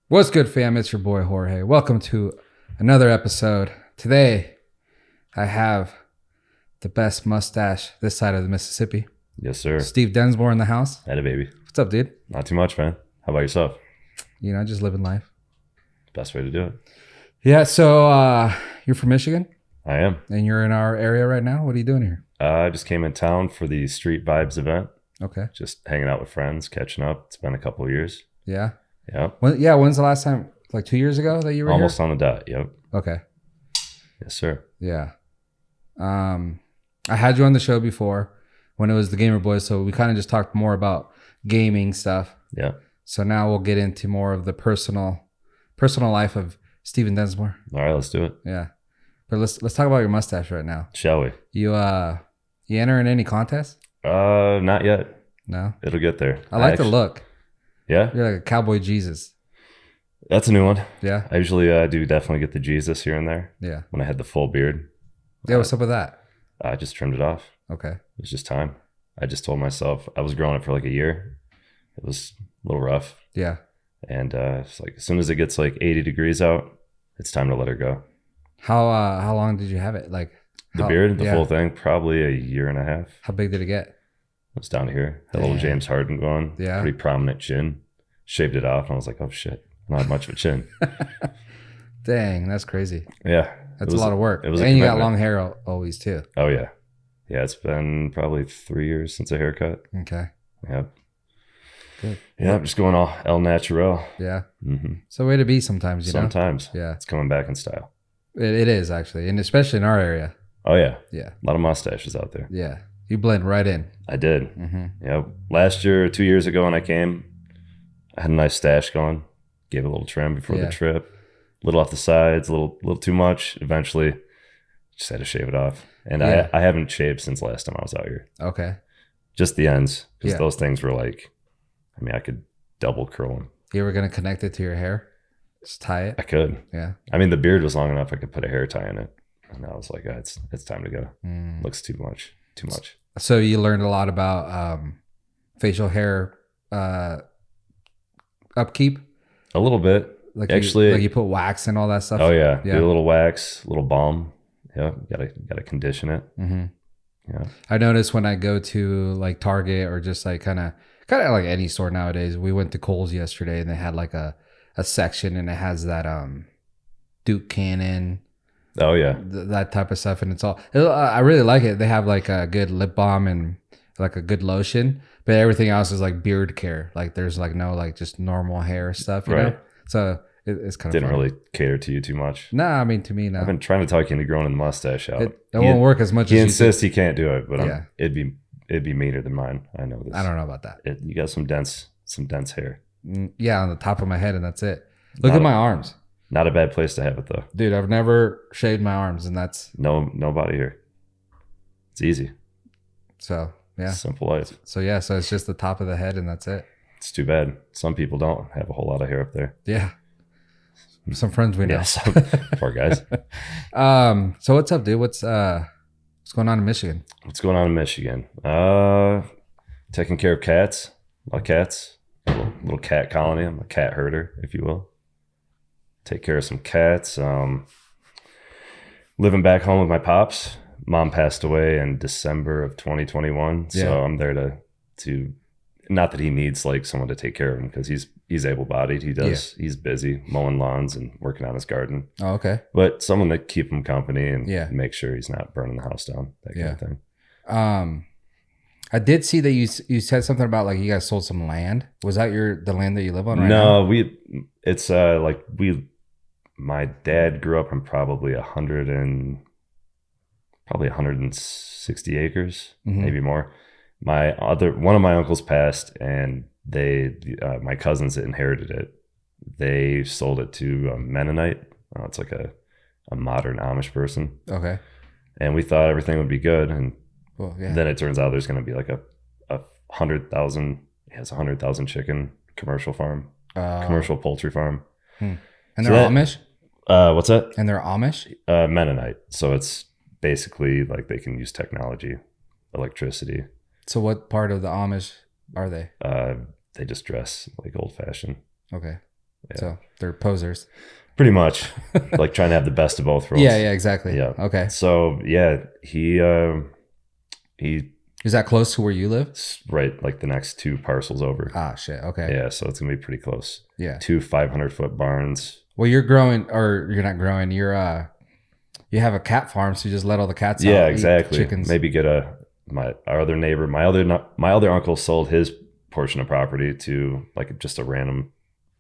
What's good, fam? It's your boy Jorge. Welcome to another episode. Today, I have the best mustache this side of the Mississippi. Yes, sir. Steve Densmore in the house. Had a baby. What's up, dude? Not too much, man. How about yourself? You know, just living life. Best way to do it. Yeah, so you're from Michigan? I am. And you're in our area right now? What are you doing here? I just came in town for the Street Vibes event. Okay. Just hanging out with friends, catching up. It's been a couple of years. Yeah? Yep. When's the last time? Like 2 years ago that you were Almost here? on the dot. Yep. Okay. Yes, sir. Yeah. I had you on the show before when it was the Gamer Boys, so we kind of just talked more about gaming stuff. Yeah. So now we'll get into more of the personal life of Steven Densmore. All right, let's do it. Yeah. But let's talk about your mustache right now. Shall we? You enter in any contest? Not yet. No. It'll get there. I like the look. Yeah? You're like a cowboy Jesus. That's a new one. Yeah. I usually do definitely get the Jesus here and there. Yeah. When I had the full beard. Yeah, what's up with that? I just trimmed it off. Okay. It was just time. I just told myself I was growing it for like a year. It was a little rough. Yeah. And it's like as soon as it gets like 80 degrees out, it's time to let her go. How long did you have it? Like The beard, the full thing, probably a year and a half. How big did it get? It was down here. Had a little James Harden going. Yeah. Pretty prominent chin. Shaved it off and I was like, oh shit, I don't have much of a chin. Dang, that's crazy. Yeah. That's a lot of work. It was and you got long hair always too. Oh yeah. Yeah, it's been probably 3 years since a haircut. Okay. Yep. Good. Yeah, I'm just going all El Natural. Yeah. Mm-hmm. It's a way to be sometimes, you know? Sometimes. Yeah. It's coming back in style. It is actually. And especially in our area. Oh yeah. Yeah. A lot of mustaches out there. Yeah. You blend right in. I did. Mm-hmm. Yeah. Last year, 2 years ago when I came, I had a nice stash going. Gave it a little trim before the trip. A little off the sides, a little too much. Eventually, just had to shave it off. And I haven't shaved since last time I was out here. Okay. Just the ends. Because those things were like, I mean, I could double curl them. You ever going to connect it to your hair? Just tie it? I could. Yeah. I mean, the beard was long enough I could put a hair tie in it. And I was like, it's time to go. Looks too much. Too much. So you learned a lot about facial hair upkeep? A little bit. Like actually, you put wax and all that stuff? Oh, yeah. Do a little wax, a little balm. Yeah. Gotta condition it. Mm-hmm. Yeah. I noticed when I go to like Target or just like kind of like any store nowadays. We went to Kohl's yesterday and they had like a section and it has that Duke Cannon. Oh yeah, that type of stuff, and it's all. I really like it. They have like a good lip balm and like a good lotion, but everything else is like beard care. Like there's like no like just normal hair stuff, you know. So it's kind of didn't really cater to you too much. No, I mean to me, no. I've been trying to talk you into growing the mustache out. It won't work as much. He as insists he can't do it, but yeah. it'd be meaner than mine. I know this. I don't know about that. You got some dense hair. Yeah, on the top of my head, and that's it. Look at my arms. Not a bad place to have it though. Dude, I've never shaved my arms, and that's nobody here. It's easy. So yeah, simple life. So it's just the top of the head, and that's it. It's too bad. Some people don't have a whole lot of hair up there. Yeah, some friends we know. Yeah, poor guys. So what's up, dude? What's going on in Michigan? What's going on in Michigan? Taking care of cats. A lot of cats. Little cat colony. I'm a cat herder, if you will. Take care of some cats. Living back home with my pops. Mom passed away in December of 2021. Yeah. So I'm there to not that he needs like someone to take care of him because he's able-bodied. He's busy mowing lawns and working on his garden. Oh, okay. But someone to keep him company and make sure he's not burning the house down, that kind of thing. I did see that you said something about like you guys sold some land. Was that the land that you live on right now? No, my dad grew up on probably 160 acres, maybe more. One of my uncles passed, and my cousins that inherited it, they sold it to a Mennonite. It's like a modern Amish person. Okay. And we thought everything would be good, and then it turns out there's going to be like a 100,000. He has 100,000 chicken commercial farm, commercial poultry farm. And they're Amish? What's that? And they're Amish? Mennonite. So it's basically like they can use technology, electricity. So what part of the Amish are they? They just dress like old fashioned. Okay. Yeah. So they're posers. Pretty much. Like trying to have the best of both worlds. Yeah, exactly. Yeah. Okay. So yeah, he is that close to where you live? Right, like the next 2 parcels over. Ah, shit. Okay. Yeah, so it's gonna be pretty close. Yeah. 2 500-foot barns. Well, you're growing, or you're not growing. You're you have a cat farm, so you just let all the cats out. Yeah, exactly. Chickens. Maybe get our other neighbor. My other uncle sold his portion of property to like just a random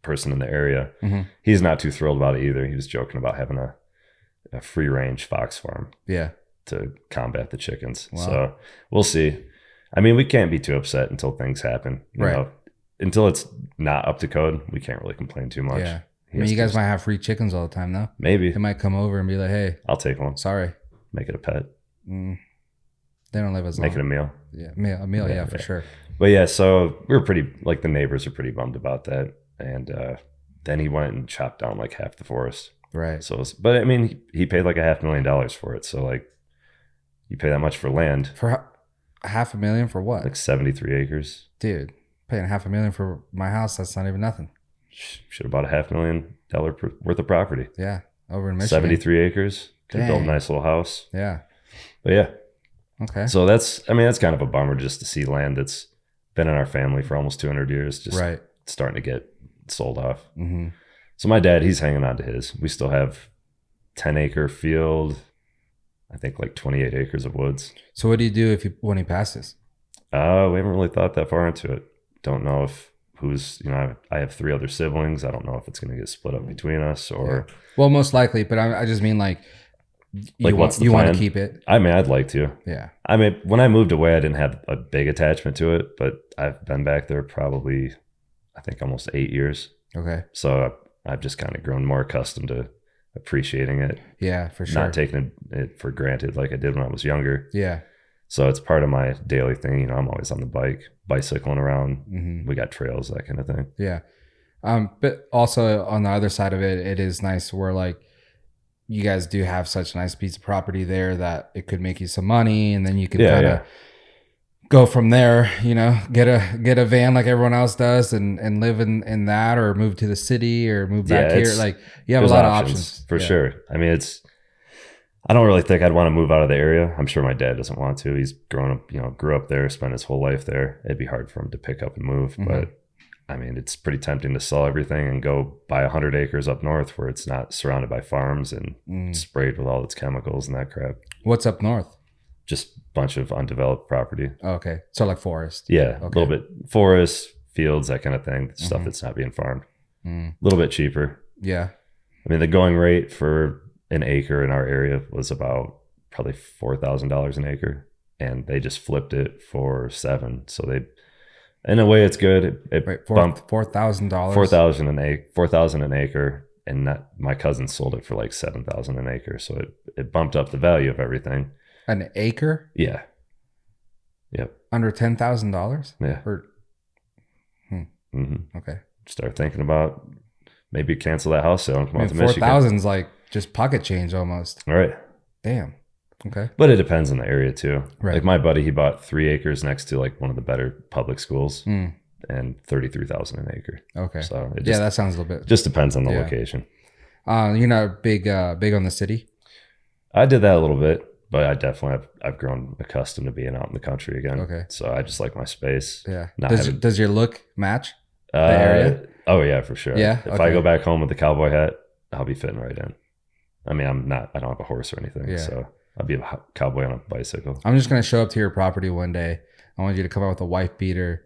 person in the area. Mm-hmm. He's not too thrilled about it either. He was joking about having a free range fox farm. Yeah. To combat the chickens. Wow. So we'll see. I mean, we can't be too upset until things happen. You know, until it's not up to code, we can't really complain too much. Yeah. I mean, you guys might have free chickens all the time, though. Maybe. They might come over and be like, hey. I'll take one. Sorry. Make it a pet. They don't live as long. Make it a meal. Yeah, a meal, yeah, for sure. But yeah, so we're pretty, like the neighbors are pretty bummed about that. And then he went and chopped down like half the forest. Right. So, but I mean, he paid like $500,000 for it. So like, you pay that much for land. For $500,000 for what? Like 73 acres. Dude, paying $500,000 for my house, that's not even nothing. Should have bought $500,000 worth of property. Yeah, over in Michigan. 73 acres. Could have built a nice little house. Yeah. But yeah. Okay. So that's kind of a bummer just to see land that's been in our family for almost 200 years just starting to get sold off. Mm-hmm. So my dad, he's hanging on to his. We still have 10-acre field. I think like 28 acres of woods. So what do you do when he passes? We haven't really thought that far into it. Don't know if I have 3 other siblings. I don't know if it's going to get split up between us or. Yeah. Well, most likely, but I just mean like what's the you plan? Want to keep it. I mean, I'd like to. Yeah. I mean, when I moved away, I didn't have a big attachment to it, but I've been back there probably, I think almost 8 years. Okay. So I've just kind of grown more accustomed to appreciating it. Yeah, for sure. Not taking it for granted like I did when I was younger. Yeah. So it's part of my daily thing. You know, I'm always on the bike, bicycling around. Mm-hmm. We got trails, that kind of thing. Yeah. But also on the other side of it, it is nice where like you guys do have such a nice piece of property there that it could make you some money, and then you can kind of go from there, you know, get a van like everyone else does and live in that, or move to the city or move back here. Like you have a lot of options. For sure. I mean, I don't really think I'd want to move out of the area. I'm sure my dad doesn't want to. He's grew up there, spent his whole life there. It'd be hard for him to pick up and move. Mm-hmm. But I mean, it's pretty tempting to sell everything and go buy 100 acres up north where it's not surrounded by farms and sprayed with all its chemicals and that crap. What's up north? Just a bunch of undeveloped property. Oh, okay. So like forest. Yeah. Okay. A little bit forest, fields, that kind of thing. Stuff that's not being farmed. A little bit cheaper. Yeah. I mean, the going rate for an acre in our area was about probably $4,000 an acre, and they just flipped it for $7,000. So they, in a way, it's good. It bumped $4,000. $4,000 an acre, and my cousin sold it for like $7,000 an acre. So it bumped up the value of everything. An acre? Yeah. Yep. Under $10,000? Yeah. Okay. Start thinking about maybe cancel that house sale and come out to Michigan. 4,000's like just pocket change almost. All right. Damn. Okay. But it depends on the area too. Right. Like my buddy, he bought 3 acres next to like one of the better public schools and $33,000 an acre. Okay. So that sounds a little bit. Just depends on the location. You're not big on the city? I did that a little bit, but I definitely I've grown accustomed to being out in the country again. Okay. So I just like my space. Yeah. Does your look match the area? Oh yeah, for sure. Yeah. If I go back home with the cowboy hat, I'll be fitting right in. I mean, I don't have a horse or anything. Yeah. So I'll be a cowboy on a bicycle. I'm just going to show up to your property one day. I want you to come out with a wife beater,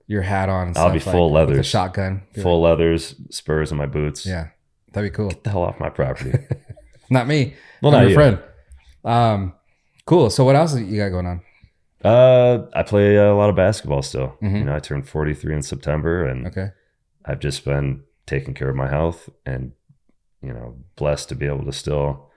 your hat on. And I'll be full leathers. With a shotgun. Full leathers, spurs in my boots. Yeah. That'd be cool. Get the hell off my property. Not me. Well, I'm not your friend. Cool. So what else you got going on? I play a lot of basketball still. Mm-hmm. You know, I turned 43 in September, and I've just been taking care of my health and, you know, blessed to be able to still,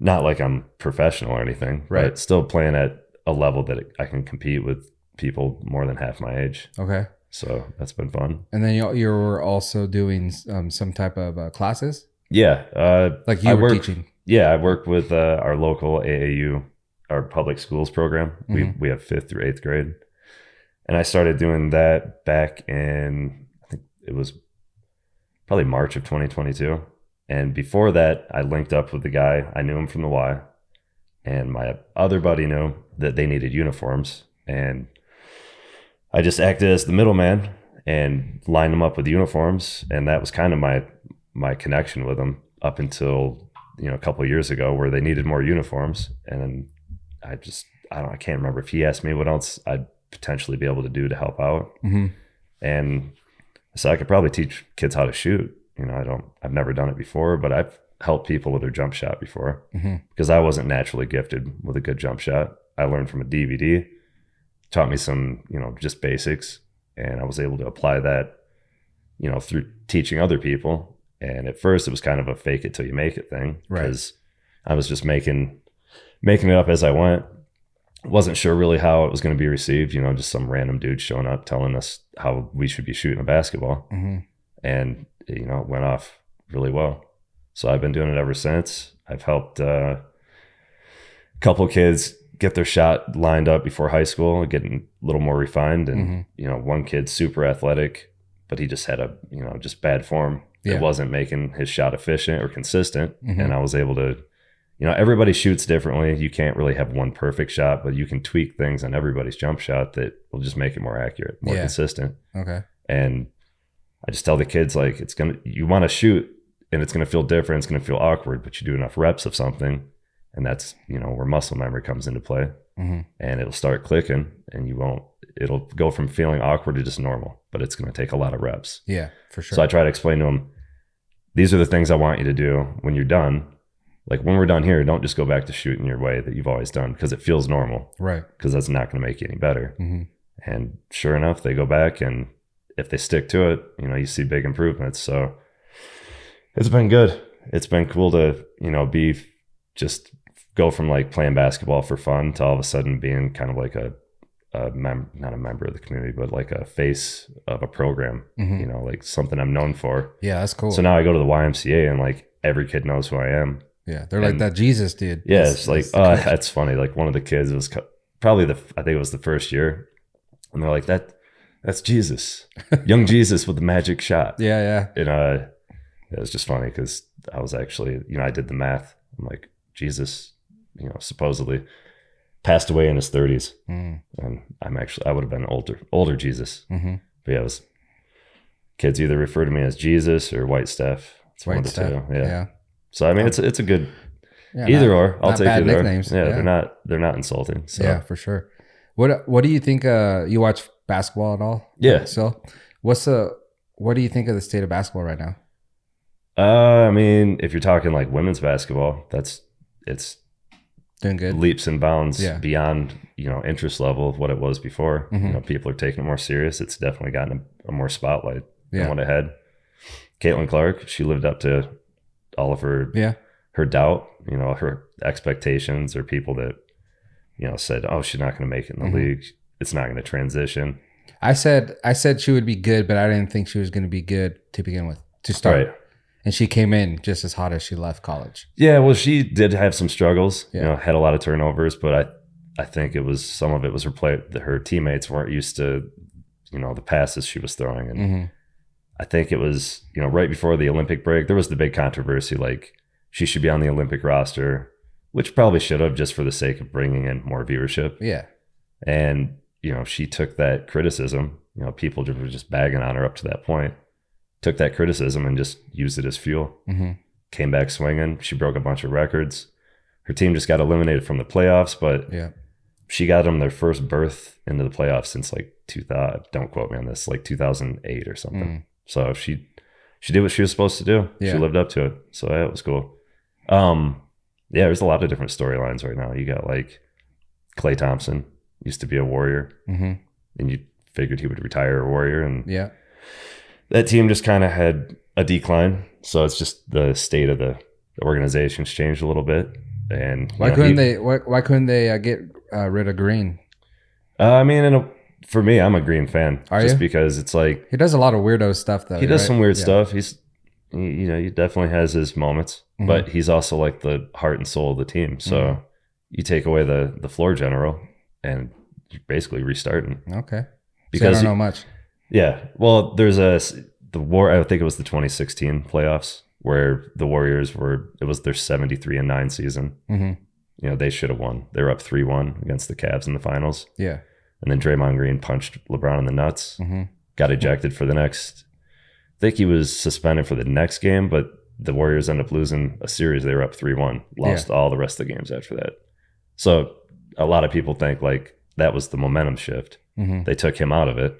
not like I'm professional or anything, right? But still playing at a level that I can compete with people more than half my age. Okay. So that's been fun. And then you're also doing some type of classes? Yeah. Like you were teaching? Yeah, I work with our local AAU, our public schools program. Mm-hmm. We have 5th through 8th grade. And I started doing that back in, I think it was probably March of 2022. And before that, I linked up with the guy. I knew him from the Y. And my other buddy knew that they needed uniforms. And I just acted as the middleman and lined them up with uniforms. And that was kind of my connection with them up until, a couple of years ago, where they needed more uniforms. And I can't remember if he asked me what else I'd potentially be able to do to help out. Mm-hmm. And so I could probably teach kids how to shoot. I've never done it before, but I've helped people with their jump shot before, because I wasn't naturally gifted with a good jump shot. I learned from a DVD, taught me some, just basics, and I was able to apply that, through teaching other people. And at first it was kind of a fake it till you make it thing, because I was just making it up as I went. Wasn't sure really how it was going to be received, just some random dude showing up telling us how we should be shooting a basketball. Mm-hmm. And, it went off really well. So I've been doing it ever since. I've helped a couple kids get their shot lined up before high school, getting a little more refined. And, one kid's super athletic, but he just had just bad form. Yeah. It wasn't making his shot efficient or consistent. Mm-hmm. And I was able to, everybody shoots differently. You can't really have one perfect shot, but you can tweak things on everybody's jump shot that will just make it more accurate, more consistent. Okay. And I just tell the kids, like, you want to shoot and it's going to feel different. It's going to feel awkward, but you do enough reps of something. And that's, where muscle memory comes into play. Mm-hmm. And it'll start clicking, and it'll go from feeling awkward to just normal, but it's going to take a lot of reps. Yeah, for sure. So I try to explain to them, these are the things I want you to do when you're done. Like, when we're done here, don't just go back to shooting your way that you've always done, because it feels normal. Right. Because that's not going to make you any better. Mm-hmm. And sure enough, they go back, and if they stick to it, you see big improvements. So it's been good. It's been cool to, just go from like playing basketball for fun to all of a sudden being kind of like not a member of the community, but like a face of a program, like something I'm known for. Yeah, that's cool. So now I go to the YMCA and like every kid knows who I am. Yeah, they're like that Jesus dude. Yeah, it's like, that's funny. Like, one of the kids, it was probably I think it was the first year, and they're like, that's Jesus, young Jesus with the magic shot. Yeah, yeah. And it was just funny because I was actually, I did the math. I'm like, Jesus, supposedly passed away in his 30s, and I would have been older Jesus. Mm-hmm. But yeah, kids either refer to me as Jesus or White Steph. It's one of the two. Yeah. So I mean, it's a good either or. I'll take either nicknames. Yeah, they're not insulting. So. Yeah, for sure. What do you think? You watch basketball at all? Yeah. So, what do you think of the state of basketball right now? I mean, if you're talking like women's basketball, it's doing good, leaps and bounds beyond interest level of what it was before. Mm-hmm. People are taking it more serious. It's definitely gotten a more spotlight than what it had. Caitlin Clark, she lived up to all of her doubt, her expectations, or people that said, oh, she's not going to make it in the league. It's not going to transition. I said she would be good, but I didn't think she was going to be good to begin with, to start. Right. And she came in just as hot as she left college. Yeah, well, she did have some struggles. Yeah. Had a lot of turnovers, but I think some of it was her teammates weren't used to, the passes she was throwing. And I think it was, right before the Olympic break, there was the big controversy, like she should be on the Olympic roster, which probably should have, just for the sake of bringing in more viewership. Yeah. And, she took that criticism, people were just bagging on her up to that point. Took that criticism and just used it as fuel. Mm-hmm. Came back swinging. She broke a bunch of records. Her team just got eliminated from the playoffs, but she got them their first berth into the playoffs since like 2000. Don't quote me on this, like 2008 or something. So she did what she was supposed to do. Yeah. She lived up to it. So it was cool. There's a lot of different storylines right now. You got like Klay Thompson, used to be a Warrior, and you figured he would retire a Warrior, and that team just kind of had a decline. So it's just the state of the organization's changed a little bit. And why couldn't they get rid of Green? I mean, for me, I'm a Green fan. Just because it's like, he does a lot of weirdo stuff though. He does some weird stuff. He definitely has his moments, but he's also like the heart and soul of the team. So you take away the floor general and you're basically restarting. Okay. Because I don't know much. Yeah. Well, there's I think it was the 2016 playoffs where the Warriors it was their 73-9 season. You know, they should have won. They were up 3-1 against the Cavs in the finals. Yeah. And then Draymond Green punched LeBron in the nuts, got ejected for the next, I think he was suspended for the next game, but the Warriors ended up losing a series. They were up 3-1, lost all the rest of the games after that. So a lot of people think like that was the momentum shift. They took him out of it,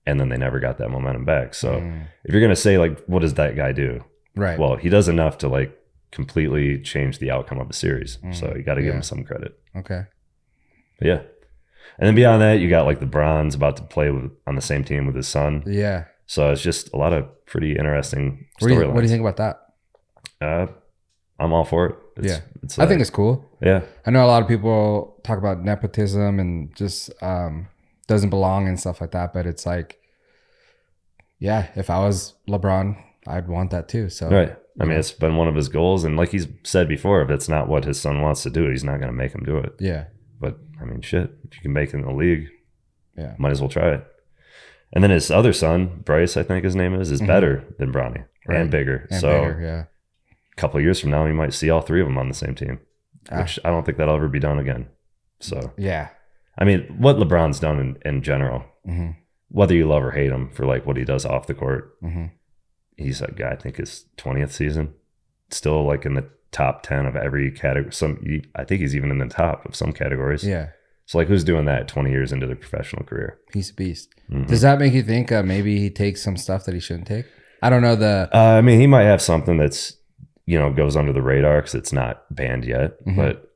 and then they never got that momentum back. So if you're going to say like, what does that guy do? Right. Well, he does enough to like completely change the outcome of a series. So you got to give him some credit. Okay. But yeah. And then beyond that, you got like LeBron's about to play on the same team with his son. Yeah. So it's just a lot of pretty interesting storylines. What do you think about that? I'm all for it. I think it's cool. Yeah. I know a lot of people talk about nepotism and just doesn't belong and stuff like that, but it's like, yeah, if I was LeBron, I'd want that too. So right. I mean, it's been one of his goals, and like he's said before, if it's not what his son wants to do, he's not going to make him do it. Yeah. But I mean, shit, if you can make it in the league, might as well try it. And then his other son, Bryce, I think his name is better than Bronny and bigger. And a couple of years from now, you might see all three of them on the same team, which I don't think that'll ever be done again. So yeah, I mean, what LeBron's done in general, whether you love or hate him for like what he does off the court, he's a guy, I think his 20th season, still like in the top 10 of every category. I think he's even in the top of some categories. Yeah. So like, who's doing that 20 years into their professional career? He's a beast. Does that make you think maybe he takes some stuff that he shouldn't take? I don't know I mean, he might have something that's, you know, goes under the radar because it's not banned yet,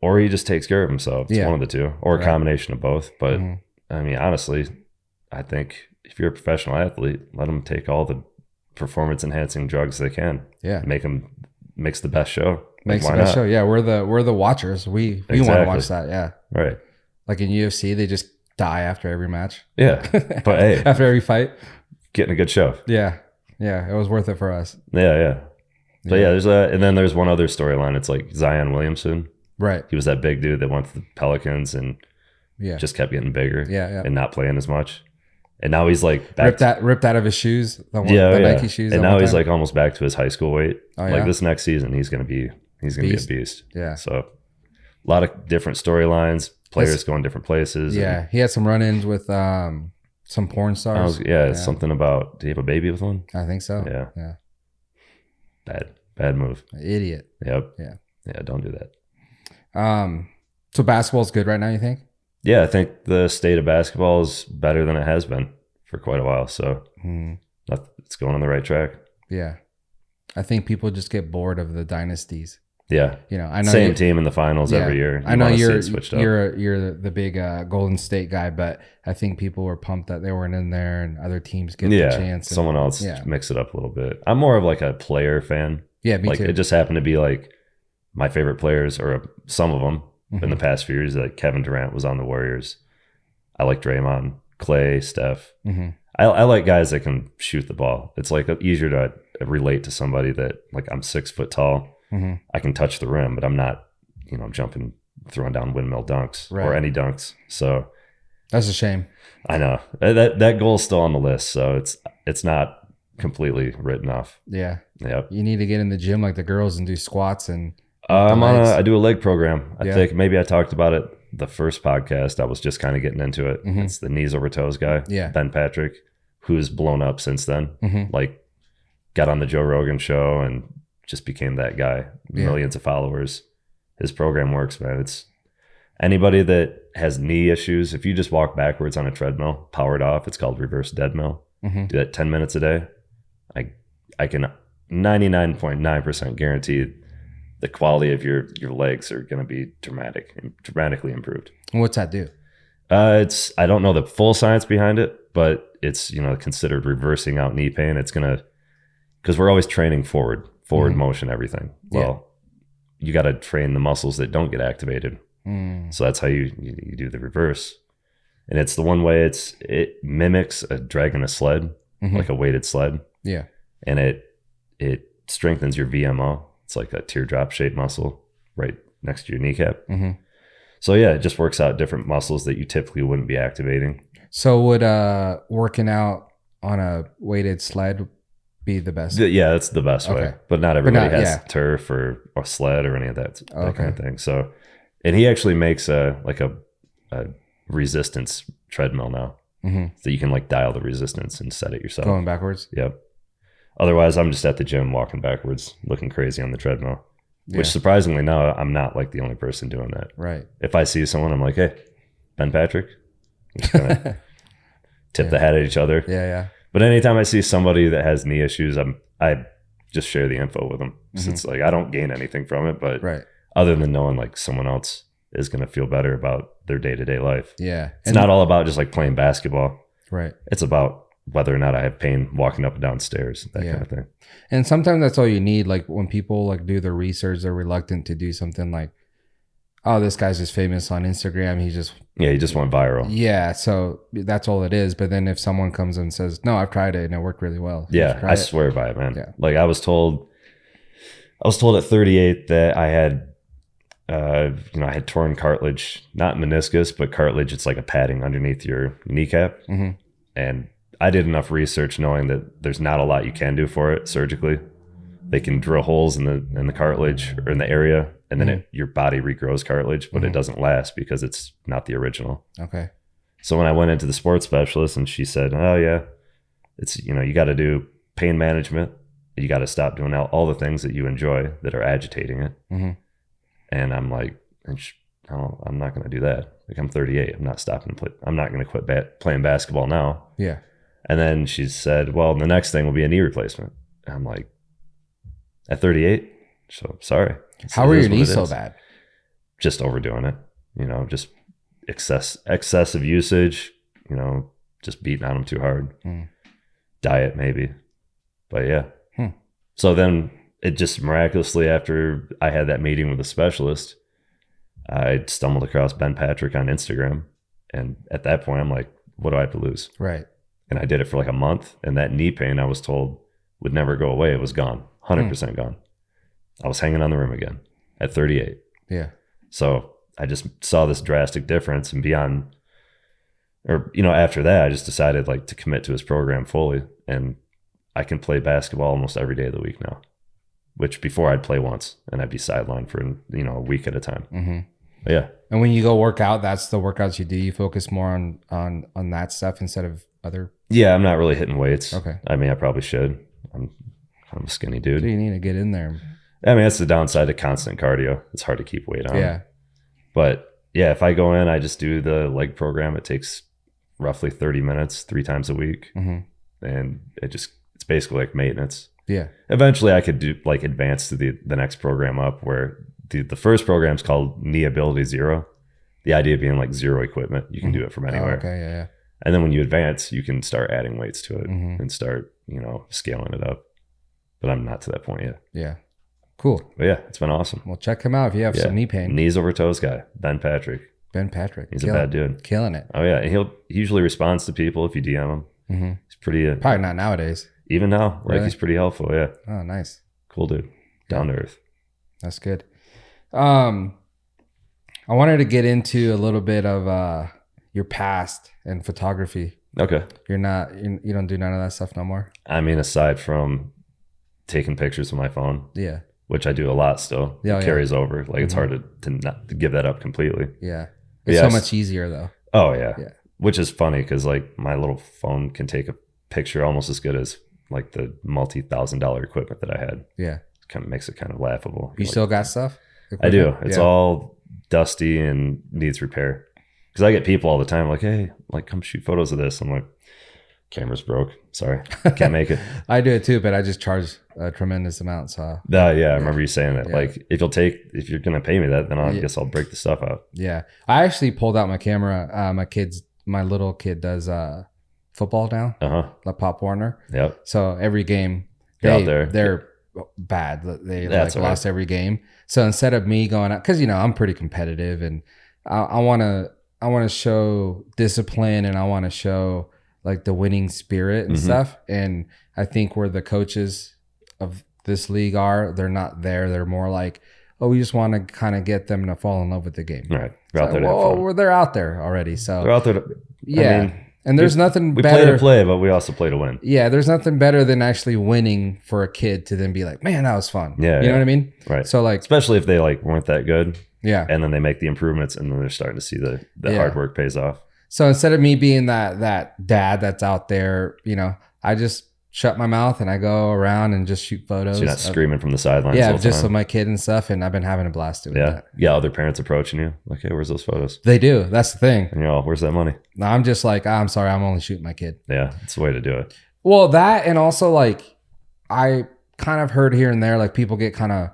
or he just takes care of himself. It's one of the two, or a combination of both. But I mean, honestly, I think if you're a professional athlete, let them take all the performance enhancing drugs they can. Yeah. Makes the best show. Makes the best show. Yeah. We're the watchers. We want to watch that. Yeah. Right. Like in UFC, they just die after every match. Yeah. But hey, after every fight, getting a good show. Yeah. Yeah. It was worth it for us. Yeah. But yeah, and then there's one other storyline. It's like Zion Williamson. Right. He was that big dude that went to the Pelicans and just kept getting bigger. Yeah. And not playing as much. And now he's like ripped out of his shoes. The Nike shoes. And now he's like almost back to his high school weight. Oh, like this next season, he's gonna be a beast. Yeah. So a lot of different storylines, players going different places. Yeah. He had some run-ins with some porn stars. Something about, do you have a baby with one? I think so. Yeah. Bad move. Idiot. Yep. Yeah, don't do that. So basketball's good right now, you think? Yeah, I think the state of basketball is better than it has been for quite a while. So it's going on the right track. Yeah. I think people just get bored of the dynasties. Yeah. You know, I know same team in the finals every year. I know you're the big Golden State guy, but I think people were pumped that they weren't in there and other teams get the chance. Someone else mix it up a little bit. I'm more of like a player fan. Yeah, me too. It just happened to be like my favorite players, or some of them in the past few years. Like Kevin Durant was on the Warriors. I like Draymond, Clay, Steph. I like guys that can shoot the ball. It's like easier to relate to somebody that, like, I'm 6 foot tall. I can touch the rim, but I'm not, jumping, throwing down windmill dunks or any dunks. So that's a shame. I know that goal's still on the list, so it's not completely written off. Yeah. Yep. You need to get in the gym like the girls and do squats and. I do a leg program. I think maybe I talked about it the first podcast. I was just kind of getting into it. It's the knees over toes guy. Yeah. Ben Patrick, who's blown up since then. Like, got on the Joe Rogan show and just became that guy. Millions of followers. His program works, man. It's anybody that has knee issues. If you just walk backwards on a treadmill, powered off, it's called reverse dead mill. Do that 10 minutes a day. I can 99.9% guarantee the quality of your legs are going to be dramatically improved. And what's that do? I don't know the full science behind it, but it's, considered reversing out knee pain. It's going to, because we're always training forward motion, everything. Well, you got to train the muscles that don't get activated. So that's how you do the reverse. And it's the one way it mimics dragging a sled, like a weighted sled. Yeah. And it strengthens your VMO. It's like a teardrop shaped muscle right next to your kneecap. So yeah, it just works out different muscles that you typically wouldn't be activating. So would working out on a weighted sled be the best. Yeah, that's the best way. But not everybody has turf or sled or any of that kind of thing. So, and he actually makes a resistance treadmill now. So you can like dial the resistance and set it yourself. Going backwards? Yep. Otherwise, I'm just at the gym walking backwards, looking crazy on the treadmill. Which surprisingly now, I'm not like the only person doing that. Right. If I see someone, I'm like, hey, Ben Patrick. I'm just going to tip the hat at each other. Yeah. But anytime I see somebody that has knee issues, I just share the info with them. So it's like I don't gain anything from it, but other than knowing like someone else is going to feel better about their day-to-day life. Yeah. It's not all about just like playing basketball. Right. It's about whether or not I have pain walking up and down stairs, that kind of thing. And sometimes that's all you need. Like when people like do their research, they're reluctant to do something like, oh, this guy's just famous on Instagram. He just went viral. Yeah. So that's all it is. But then if someone comes and says, no, I've tried it and it worked really well. Yeah. I swear by it, man. Yeah. Like I was told at 38 that I had, I had torn cartilage, not meniscus, but cartilage. It's like a padding underneath your kneecap. And I did enough research knowing that there's not a lot you can do for it surgically. They can drill holes in the cartilage or in the area, and then your body regrows cartilage, but it doesn't last because it's not the original. Okay. So when I went into the sports specialist and she said, oh yeah, it's, you got to do pain management. You got to stop doing all the things that you enjoy that are agitating it. And I'm like, I'm not going to do that. Like I'm 38. I'm not stopping to play. I'm not going to quit playing basketball now. Yeah. And then she said, well, the next thing will be a knee replacement. And I'm like, at 38? So sorry. How were your knees so bad? Just overdoing it. Just excessive usage, just beating on them too hard. Diet maybe. But yeah. So then it just miraculously, after I had that meeting with a specialist, I stumbled across Ben Patrick on Instagram. And at that point, I'm like, what do I have to lose? Right. And I did it for like a month. And that knee pain I was told would never go away. It was gone. 100% gone. I was hanging on the rim again at 38. Yeah. So I just saw this drastic difference, and beyond, or, after that, I just decided like to commit to his program fully. And I can play basketball almost every day of the week now, which before I'd play once and I'd be sidelined for, a week at a time. But yeah. And when you go work out, that's the workouts you do. You focus more on that stuff instead of other. Yeah. I'm not really hitting weights. Okay. I mean, I probably should. I'm a skinny dude. So you need to get in there. I mean, that's the downside of constant cardio. It's hard to keep weight on. Yeah. But yeah, if I go in, I just do the leg program. It takes roughly 30 minutes, 3 times a week. And it's basically like maintenance. Yeah. Eventually I could do like advance to the next program up, where the first program is called Knee Ability Zero. The idea being like zero equipment. You can do it from anywhere. Oh, okay. Yeah. And then when you advance, you can start adding weights to it and start, scaling it up. But I'm not to that point yet. Yeah. Cool. But yeah, it's been awesome. Well, check him out if you have some knee pain. Knees over toes guy, Ben Patrick. He's a bad dude. Killing it. Oh yeah, and he usually responds to people if you DM him. He's pretty. Probably not nowadays. Even now, like he's pretty helpful. Yeah. Oh, nice. Cool dude. Down to earth. That's good. I wanted to get into a little bit of your past and photography. Okay. You don't do none of that stuff no more? I mean, aside from taking pictures with my phone. Yeah. Which I do a lot still. It carries over. Like it's hard to give that up completely. Yeah. It's so much easier though. Oh yeah. Yeah. Which is funny because like my little phone can take a picture almost as good as like the $multi-thousand equipment that I had. Yeah. It kind of makes it kind of laughable. You still got stuff? I do. It's all dusty and needs repair. Because I get people all the time like, hey, like come shoot photos of this. I'm like, camera's broke. Sorry, can't make it. I do it too, but I just charge a tremendous amount. So I remember you saying that. Yeah. Like if you're gonna pay me that, then I guess I'll break the stuff out. Yeah, I actually pulled out my camera. My little kid does football now. Like Pop Warner. Yep. So every game they're bad. They lost every game. So instead of me going out, because I'm pretty competitive and I want to show discipline and I want to show like the winning spirit and stuff. And I think where the coaches of this league they're not there. They're more like, oh, we just want to kind of get them to fall in love with the game. Right. They're out there. They're out there already. So they're out there. I mean, And there's nothing we better. play to play, but we also play to win. Yeah, there's nothing better than actually winning for a kid to then be like, man, that was fun. Yeah, you know what I mean? Right. So like, especially if they like weren't that good. Yeah. And then they make the improvements, and then they're starting to see the hard work pays off. So instead of me being that dad that's out there, you know, I just shut my mouth and I go around and just shoot photos. So you're not screaming from the sidelines. Yeah, just of my kid and stuff, and I've been having a blast doing that. Yeah, other parents approaching you like, hey, where's those photos? They do. That's the thing. And you're all, where's that money? No, I'm just like, I'm sorry, I'm only shooting my kid. Yeah, it's the way to do it. Well, that, and also like I kind of heard here and there, like people get kind of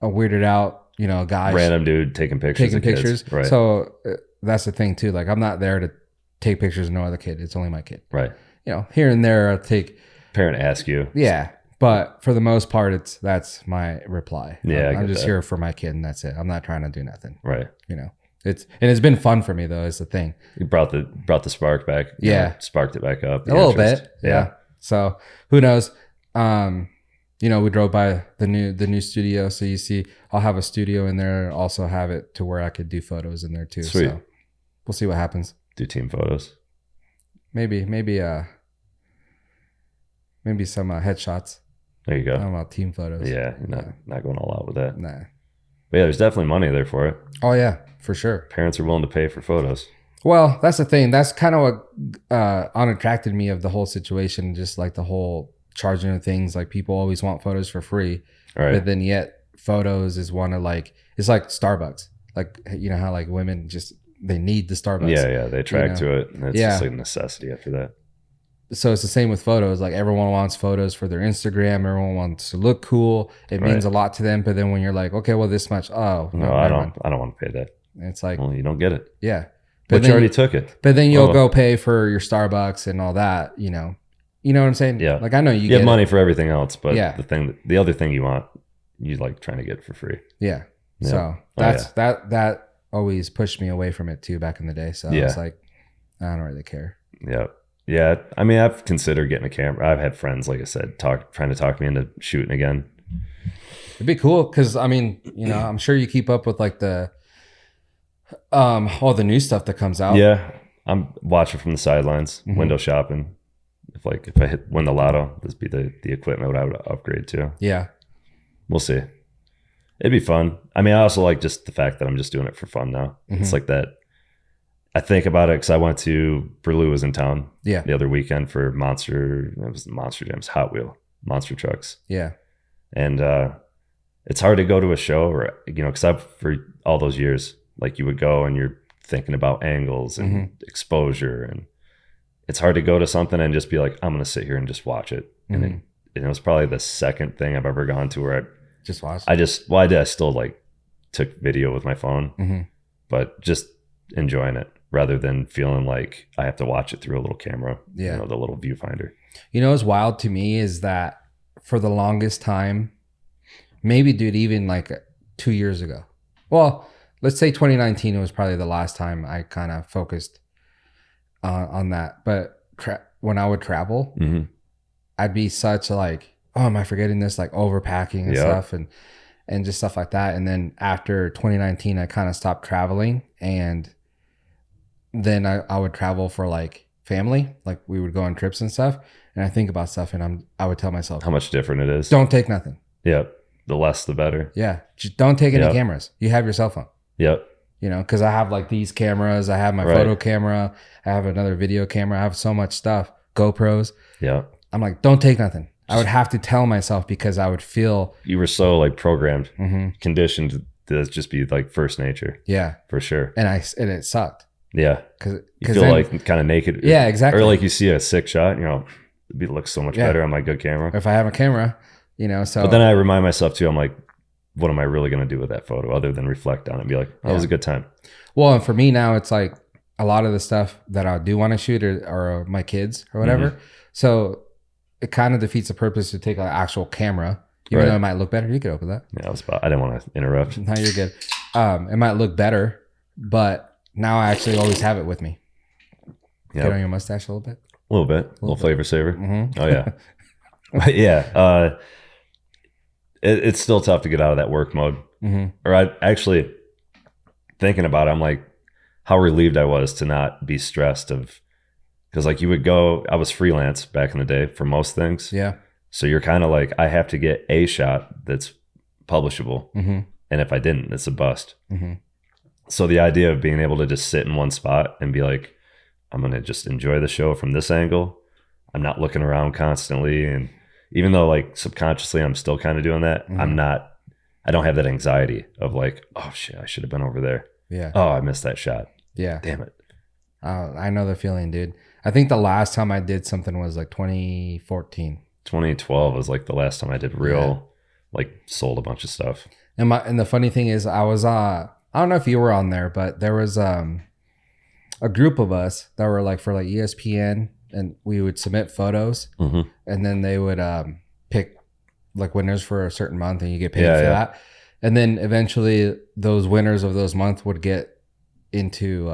weirded out, you know, guys, random dude taking pictures. Right. So that's the thing too. Like I'm not there to take pictures of no other kid. It's only my kid. Right. You know, here and there I'll take. Parent ask you. Yeah. But for the most part, that's my reply. Yeah. I'm just here for my kid and that's it. I'm not trying to do nothing. Right. You know, it's been fun for me though, is the thing. You brought the spark back. Yeah. Sparked it back up. A little bit. Yeah. So who knows? You know, we drove by the new studio. So you see, I'll have a studio in there. Also have it to where I could do photos in there too. Sweet. So we'll see what happens. Do team photos. Maybe some headshots. There you go. I don't know about team photos. Yeah, you're not going all out with that. Nah. But yeah, there's definitely money there for it. Oh yeah, for sure. Parents are willing to pay for photos. Well, that's the thing. That's kind of what unattracted me of the whole situation. Just like the whole charging of things. Like people always want photos for free, right? But then yet photos is one of like, it's like Starbucks. Like, you know how like women just, they need the Starbucks. Yeah, they attract to it. And it's just like a necessity after that. So it's the same with photos. Like everyone wants photos for their Instagram. Everyone wants to look cool. It means a lot to them. But then when you're like, okay, well, this much. Oh, no, I don't want to pay that. It's like, well, you don't get it. Yeah. But you already took it. But then you'll go pay for your Starbucks and all that, you know. You know what I'm saying? Yeah. Like I know you have money for everything else, but the other thing you want, you like trying to get for free. Yeah. So that always pushed me away from it too back in the day. So I was like, I don't really care. Yeah. Yeah. I mean, I've considered getting a camera. I've had friends, like I said, trying to talk me into shooting again. It'd be cool because I mean, you know, I'm sure you keep up with like the all the new stuff that comes out. Yeah. I'm watching from the sidelines, window shopping. If I win the lotto, this would be the equipment I would upgrade to. Yeah. We'll see. It'd be fun. I mean, I also like just the fact that I'm just doing it for fun now. It's like that. I think about it because I went to Berlou was in town the other weekend for Monster Jams, Hot Wheel, Monster Trucks. Yeah. And it's hard to go to a show or, you know, because for all those years, like you would go and you're thinking about angles and exposure, and it's hard to go to something and just be like, I'm going to sit here and just watch it. And it was probably the second thing I've ever gone to where just watched. I still like took video with my phone, but just enjoying it rather than feeling like I have to watch it through a little camera, you know, the little viewfinder. You know, what's wild to me is that for the longest time, maybe dude, even like 2 years ago, well, let's say 2019 was probably the last time I kind of focused on that. But when I would travel, I'd be such like, oh, am I forgetting this? Like overpacking and stuff and just stuff like that. And then after 2019, I kind of stopped traveling, and then I would travel for like family, like we would go on trips and stuff. And I think about stuff, and I would tell myself how much different it is. Don't take nothing. Yep. The less, the better. Yeah. Just don't take any cameras. You have your cell phone. Yep. You know, because I have like these cameras. I have my photo camera. I have another video camera. I have so much stuff. GoPros. Yeah. I'm like, don't take nothing. I would have to tell myself because I would feel. You were so like programmed, conditioned to just be like first nature. Yeah. For sure. And it sucked. Yeah. Because you feel like kind of naked. Yeah, exactly. Or like you see a sick shot, you know, it looks so much better on my good camera. If I have a camera, you know, so. But then I remind myself too, I'm like, what am I really going to do with that photo other than reflect on it and be like, oh, it was a good time. Well, and for me now, it's like a lot of the stuff that I do want to shoot are my kids or whatever. So it kind of defeats the purpose to take an actual camera, even though it might look better. You could open that. Yeah, I didn't want to interrupt. No, you're good. It might look better, but now I actually always have it with me. Yep. Get on your mustache a little bit? A little bit. A little flavor saver. Oh, yeah. But yeah. It's still tough to get out of that work mode. Or I actually, thinking about it, I'm like, how relieved I was to not be stressed because Because like you would go, I was freelance back in the day for most things. Yeah. So you're kind of like, I have to get a shot that's publishable. Mm-hmm. And if I didn't, it's a bust. Mm-hmm. So the idea of being able to just sit in one spot and be like, I'm going to just enjoy the show from this angle. I'm not looking around constantly. And even though like subconsciously I'm still kind of doing that, Mm-hmm. I don't have that anxiety of like, oh shit, I should have been over there. Yeah. Oh, I missed that shot. Yeah. Damn it. I know the feeling, dude. I think the last time I did something was like 2014. 2012 was like the last time I did real, like sold a bunch of stuff. And the funny thing is, I was I don't know if you were on there, but there was a group of us that were like for like ESPN, and we would submit photos, Mm-hmm. and then they would pick like winners for a certain month, and you get paid Yeah, for yeah. that. And then eventually, those winners of those months would get into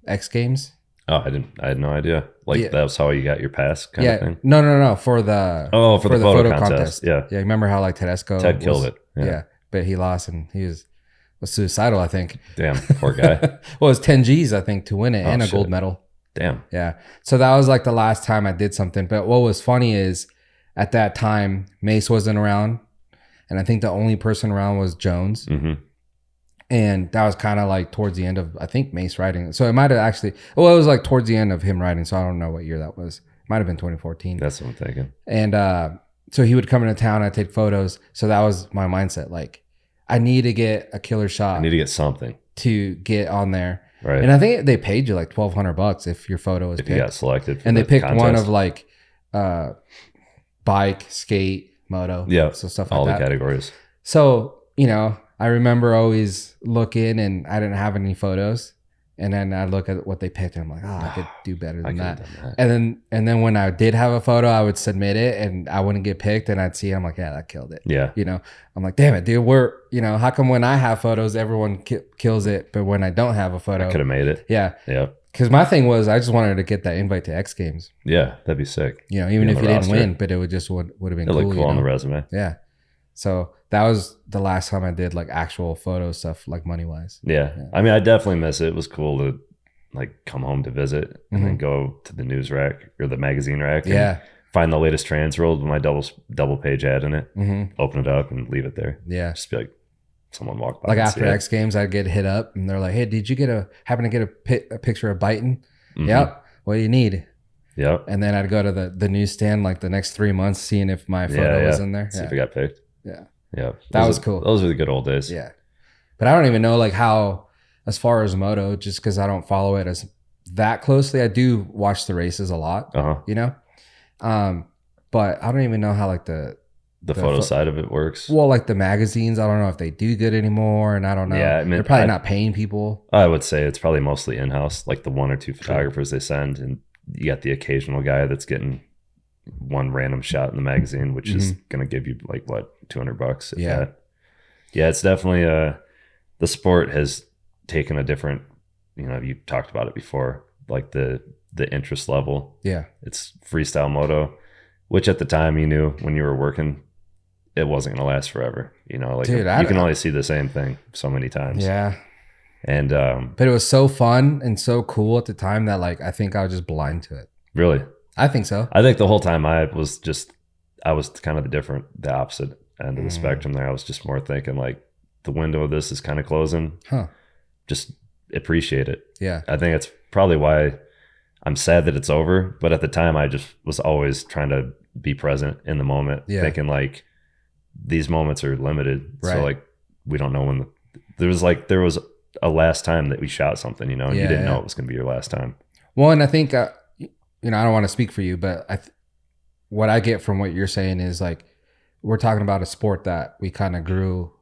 X Games. Oh, I had no idea. Like Yeah. that was how you got your pass kind of thing. No, for the For the photo contest. Yeah. Yeah, remember how like Tedesco Ted killed it. Yeah. But he lost, and he was suicidal, I think. Damn, poor guy. Well, it was 10 G's, I think, to win it, and a gold shit. medal. Damn. Yeah. So that was like the last time I did something. But what was funny is at that time, Mace wasn't around. And I think the only person around was Jones. Mm-hmm. And that was kind of like towards the end of, I think, Mace writing. So it might have actually, well, it was like towards the end of him writing. So I don't know what year that was. Might have been 2014. That's what I'm thinking. And so he would come into town, I'd take photos. So that was my mindset. Like, I need to get a killer shot I need to get something. to get on there. Right. And I think they paid you like $1,200 if your photo was if picked. you got selected. For And they the picked contest. one of like bike, skate, moto. Yeah. So stuff like all that. the categories. So, I remember always looking, and I didn't have any photos. And then I look at what they picked, and I'm like, I could do better than that. And then when I did have a photo, I would submit it, and I wouldn't get picked, and I'd see it, I'm like, yeah, that killed it. Yeah. I'm like, damn it, dude. How come when I have photos, everyone kills it, but when I don't have a photo, I could have made it. yeah. Yeah. Because my thing was, I just wanted to get that invite to X Games. Yeah. That'd be sick. Even if on you the didn't roster. win, but it would just would have been It cool. looked cool on the resume. Yeah. So that was the last time I did like actual photo stuff, like money wise. Yeah. I mean, I definitely miss it. It was cool to like come home to visit and then go to the news rack or the magazine rack. Yeah. And find the latest trans rolled with my double page ad in it. Mm-hmm. Open it up and leave it there. Yeah. Just be like, someone walk by. Like and after see it. X Games, I'd get hit up, and they're like, "Hey, did you happen to get a picture of Biting?" Mhm. Yep. What do you need? Yep. And then I'd go to the newsstand like the next 3 months, seeing if my photo was in there. See if it got picked. Yeah. Yeah. That was cool. Those were the good old days. Yeah. But I don't even know like how, as far as moto, just because I don't follow it as that closely. I do watch the races a lot, but I don't even know how like the photo side of it works. well, like the magazines, I don't know if they do good anymore, and I don't know. Yeah, I mean, they're probably not paying people. I would say it's probably mostly in-house, like the one or two photographers they send, and you got the occasional guy that's getting one random shot in the magazine, which is going to give you like what, $200. Yeah. Yeah. It's definitely, the sport has taken a different, you talked about it before, like the interest level. Yeah. It's freestyle moto, which at the time you knew when you were working, it wasn't going to last forever. Like Dude, you can only see the same thing so many times. Yeah. And, but it was so fun and so cool at the time that like, I think I was just blind to it. really, I think so. I think the whole time I was kind of the opposite end of the spectrum there. I was just more thinking like the window of this is kind of closing. Huh. Just appreciate it. Yeah. I think it's probably why I'm sad that it's over. But at the time I just was always trying to be present in the moment, thinking like these moments are limited. Right. So like, we don't know when there was a last time that we shot something, and you didn't know it was going to be your last time. Well, and I think, I don't want to speak for you, but what I get from what you're saying is like, we're talking about a sport that we kind of grew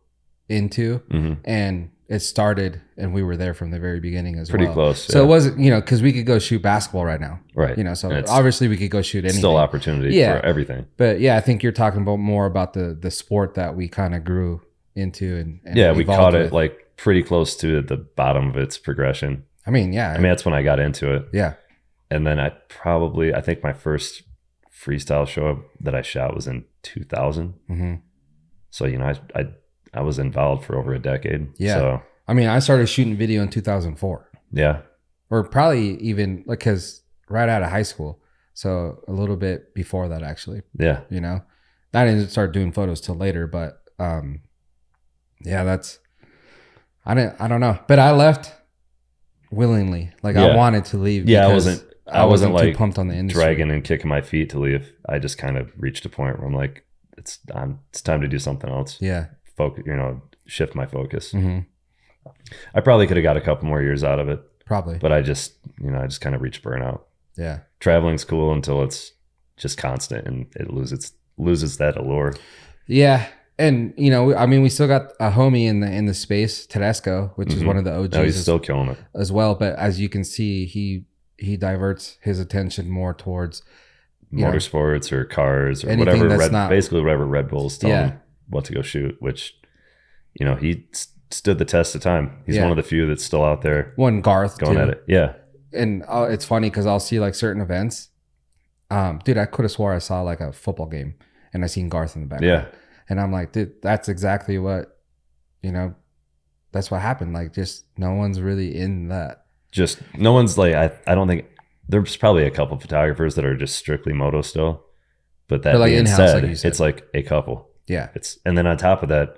into, and it started, and we were there from the very beginning as well. Pretty close. So it wasn't, because we could go shoot basketball right now. Right. So obviously we could go shoot anything. Still opportunity for everything. But yeah, I think you're talking about more about the sport that we kind of grew into and we caught it like pretty close to the bottom of its progression. I mean, that's when I got into it. Yeah. And then I think my first freestyle show that I shot was in 2000. Mm-hmm. So, I was involved for over a decade. Yeah. So, I mean, I started shooting video in 2004. Yeah. Or probably even like, because right out of high school. So a little bit before that, actually. Yeah. You know, I didn't start doing photos till later, but yeah, I don't know. But I left willingly. Like I wanted to leave. Yeah, I wasn't too like pumped on the industry. dragging and kicking my feet to leave. I just kind of reached a point where I'm like, it's time to do something else. Yeah. Focus, shift my focus. Mm-hmm. I probably could have got a couple more years out of it. Probably. But I just kind of reached burnout. Yeah. Traveling's cool until it's just constant and it loses that allure. Yeah. And we still got a homie in the space, Tedesco, which is one of the OGs. No, he's still killing it as well. But as you can see, he diverts his attention more towards motorsports or cars or whatever. Basically, whatever Red Bull's telling him what to go shoot. Which, he stood the test of time. He's one of the few that's still out there. One Garth going at it. Yeah. And it's funny because I'll see like certain events. Dude, I could have swore I saw like a football game and I seen Garth in the background. Yeah. And I'm like, dude, that's exactly what, that's what happened. Like, just no one's really in that. Just no one's like, I don't think there's probably a couple photographers that are just strictly moto still. But that being said, it's like a couple. Yeah. And then on top of that,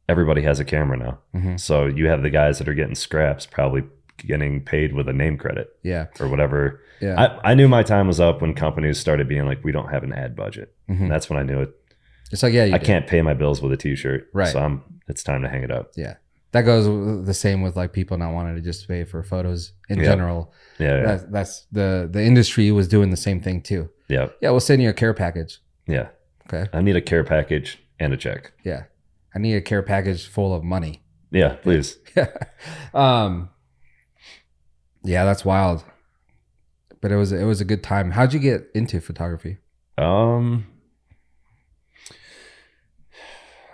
everybody has a camera now. Mm-hmm. So you have the guys that are getting scraps, probably getting paid with a name credit. Yeah. Or whatever. Yeah. I knew my time was up when companies started being like, we don't have an ad budget. Mm-hmm. And that's when I knew it. It's like, I can't pay my bills with a t-shirt. Right. So it's time to hang it up. Yeah. That goes the same with like people not wanting to just pay for photos in general. Yeah. That's the industry was doing the same thing too. Yeah. Yeah. We'll send you a care package. Yeah. Okay. I need a care package and a check. Yeah. I need a care package full of money. Yeah, please. Yeah. Yeah, that's wild. But it was a good time. How'd you get into photography?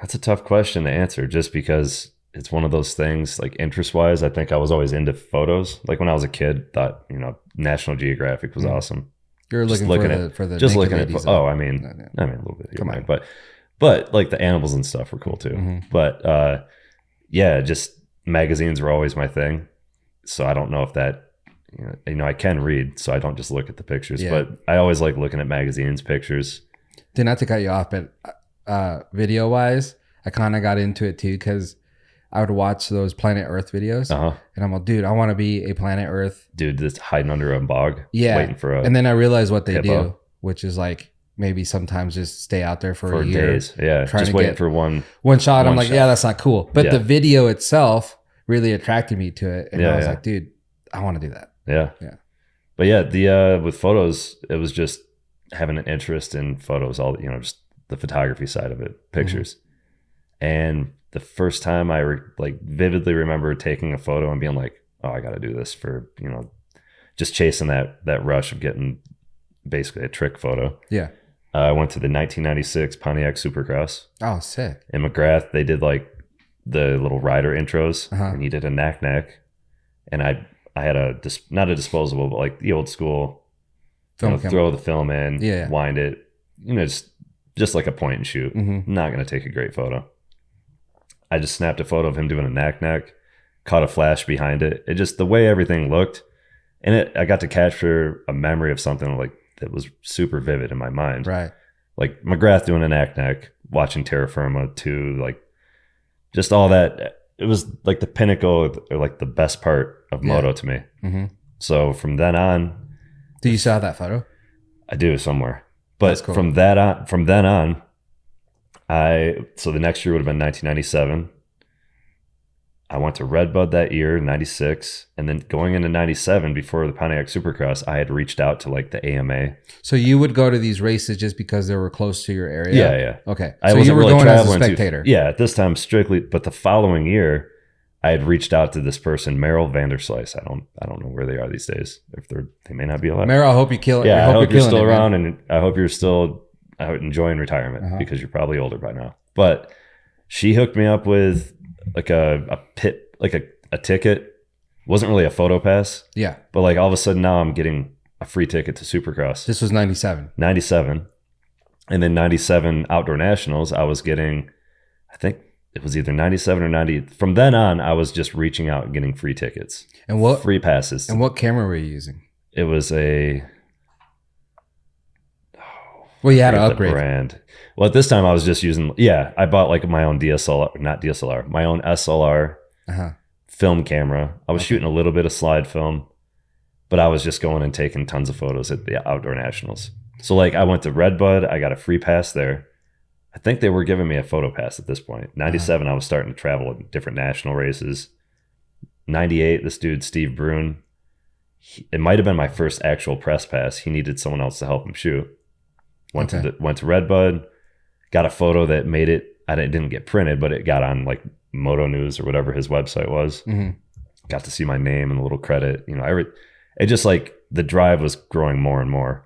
That's a tough question to answer just because it's one of those things like interest wise. I think I was always into photos. Like when I was a kid, thought, National Geographic was awesome. You're just looking for the just looking ladies, at, I mean a little bit. Come on. But like the animals and stuff were cool too. Mm-hmm. But just magazines were always my thing. So I don't know if that, I can read, so I don't just look at the pictures, but I always like looking at magazines, pictures. Dude, not to cut you off, but video wise, I kind of got into it too because I would watch those Planet Earth videos, and I'm like, dude, I want to be a Planet Earth dude that's hiding under a bog, waiting for a. And then I realized what they hippo. do, which is like maybe sometimes just stay out there for a year, days, just waiting for one shot. I'm like, shot. yeah, that's not cool. But the video itself really attracted me to it, and I was like, dude, I want to do that. Yeah. But with photos, it was just having an interest in photos, all just the photography side of it, pictures. Mm-hmm. And the first time I vividly remember taking a photo and being like, oh, I got to do this for, just chasing that rush of getting basically a trick photo. Yeah. I went to the 1996 Pontiac Supercross. Oh, sick. In McGrath, they did like the little rider intros, and he did a knack. And I had not a disposable, but like the old school, throw the film in, wind it, just like a point and shoot. Mm-hmm. Not going to take a great photo. I just snapped a photo of him doing a knack, caught a flash behind it. It just, the way everything looked, and I got to capture a memory of something like that was super vivid in my mind. Right. Like McGrath doing a knack, watching Terra Firma too, like just all that. It was like the pinnacle, or like the best part of moto to me. Mm-hmm. So from then on, do you still have that photo? I do somewhere, but cool. from then on, so the next year would have been 1997. I went to Redbud that year, 96, and then going into 97 before the Pontiac Supercross, I had reached out to like the AMA. So you would go to these races just because they were close to your area? Yeah. Okay. I so wasn't you were really going as a traveling spectator? At this time strictly, but the following year, I had reached out to this person, Meryl Vanderslice. I don't know where they are these days. If they may not be alive. Meryl, I hope you kill it. Yeah, I hope you're still around, and I hope you're still enjoying retirement because you're probably older by now. But she hooked me up with like a pit, like a ticket. Wasn't really a photo pass. Yeah. But like all of a sudden now I'm getting a free ticket to Supercross. This was 97. 97. And then 97 Outdoor Nationals, I was getting, I think it was either 97 or 90. From then on, I was just reaching out and getting free tickets. And what free passes. And what camera were you using? It was a. Well, you had to upgrade. Brand. Well, at this time I was just using. Yeah, I bought like my own DSLR, not DSLR, my own SLR film camera. I was shooting a little bit of slide film, but I was just going and taking tons of photos at the outdoor nationals. So like I went to Redbud. I got a free pass there. I think they were giving me a photo pass at this point. 97, I was starting to travel at different national races. 98, this dude, Steve Brune, it might have been my first actual press pass. He needed someone else to help him shoot. Went to Redbud, got a photo that made it. It didn't get printed, but it got on like Moto News or whatever his website was. Got to see my name and a little credit. You know, it just like the drive was growing more and more.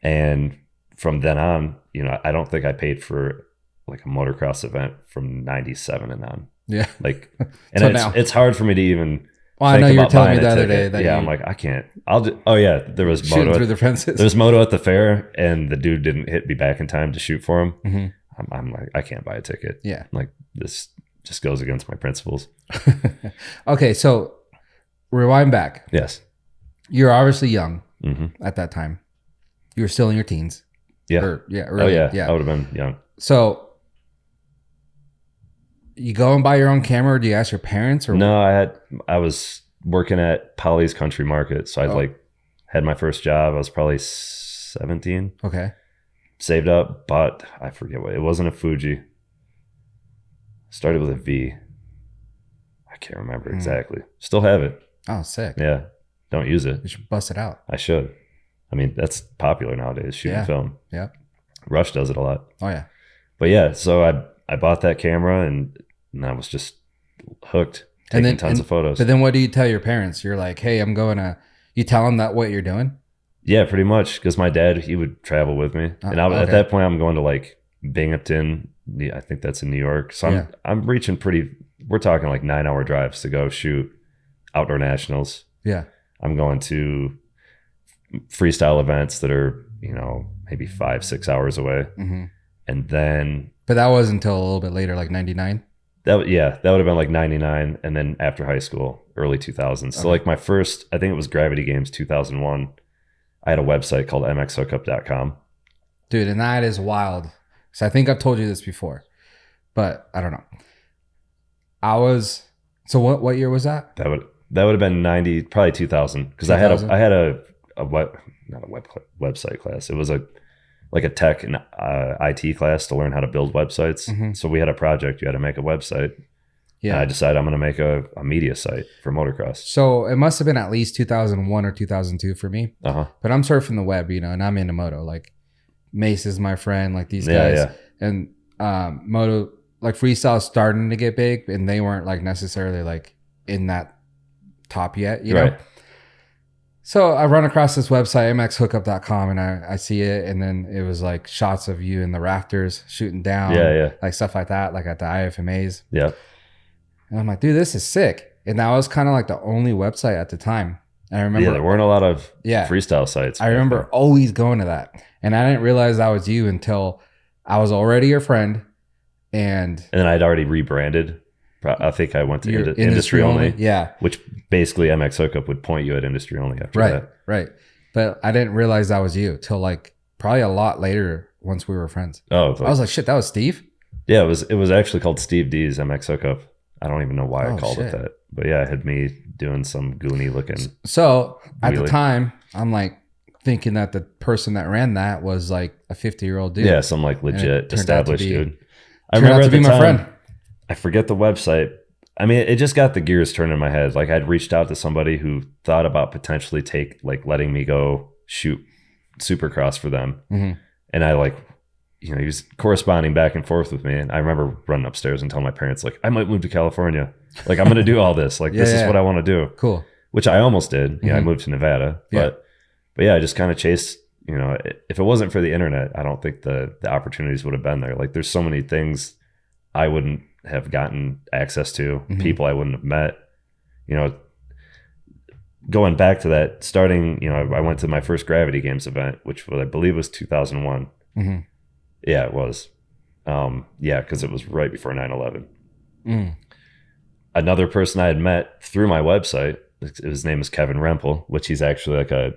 And from then on, you know, I don't think I paid for like a motocross event from 97 and on. Yeah. Like, and so it's hard for me to even. Well, I know you were telling me the other day that I'm like, I can't. Oh yeah, there was shooting through the fences. There was moto at the fair, and the dude didn't hit me back in time to shoot for him. I'm like, I can't buy a ticket. Yeah, like this just goes against my principles. Okay, so rewind back. Yes, you're obviously young at that time. You were still in your teens. Yeah, early, yeah. I would have been young. So you go and buy your own camera, or do you ask your parents? Or no, I was working at Polly's Country Market, so I had my first job. I was probably 17. Okay. Saved up, bought, I forget what, it wasn't a Fuji. Started with a V. I can't remember exactly. Still have it. Oh, sick. Yeah. Don't use it. You should bust it out. I should. I mean, that's popular nowadays, shooting film. Yeah. Rush does it a lot. Oh, yeah. But yeah, so I bought that camera and I was just hooked, taking tons of photos. But then what do you tell your parents? You're like, hey, you tell them that what you're doing? Yeah, pretty much. Because my dad, he would travel with me. And at that point, I'm going to like Binghamton. I think that's in New York. So I'm reaching we're talking like 9-hour drives to go shoot outdoor nationals. Yeah. I'm going to freestyle events that are, you know, maybe 5-6 hours away. And then. But that wasn't until a little bit later, like 99? That would have been like 99. And then after high school, early 2000s. So like my first, I think it was Gravity Games 2001. I had a website called mxhookup.com. Dude, and that is wild. So I think I've told you this before, but I don't know. So what year was that? That would have been 90, probably 2000. Because I had a website class. It was like a tech and IT class to learn how to build websites. So we had a project. You had to make a website. Yeah. And I decided I'm going to make a media site for motocross. So it must have been at least 2001 or 2002 for me. But I'm surfing the web, you know, and I'm into moto. Like Mace is my friend, like these guys. Yeah. And moto, like freestyle is starting to get big, and they weren't like necessarily like in that top yet, you know? So I run across this website, mxhookup.com, and I see it, and then it was like shots of you in the rafters shooting down. Like stuff like that, like at the IFMAs. Yeah. And I'm like, dude, this is sick. And that was kind of like the only website at the time. I remember. Yeah, there weren't a lot of freestyle sites. I remember always going to that. And I didn't realize that was you until I was already your friend. And then I'd already rebranded. I think I went to industry only. Yeah. Which basically MX Hookup would point you at industry only after that. Right. But I didn't realize that was you till like probably a lot later once we were friends. Oh. I was like, shit, that was Steve? Yeah, it was actually called Steve D's MX Hookup. I don't even know why I called it that. But yeah, it had me doing some goony looking. So at the time, I'm like thinking that the person that ran that was like a 50-year-old dude. Yeah, some like legit established dude. I remember at the time, my friend. I forget the website. I mean, it just got the gears turning in my head. Like I'd reached out to somebody who thought about potentially letting me go shoot Supercross for them. And I he was corresponding back and forth with me. And I remember running upstairs and telling my parents, like, I might move to California. Like, I'm going to do all this. Like, this is what I want to do. Cool. Which I almost did. Yeah, I moved to Nevada. But yeah, I just kind of chased, you know, if it wasn't for the internet, I don't think the opportunities would have been there. Like, there's so many things I wouldn't have gotten access to, people I wouldn't have met. You know, going back to that, starting, you know, I went to my first Gravity Games event, which I believe was 2001. Yeah, it was. Because it was right before 9/11. Another person I had met through my website his name is Kevin Rempel, which he's actually like a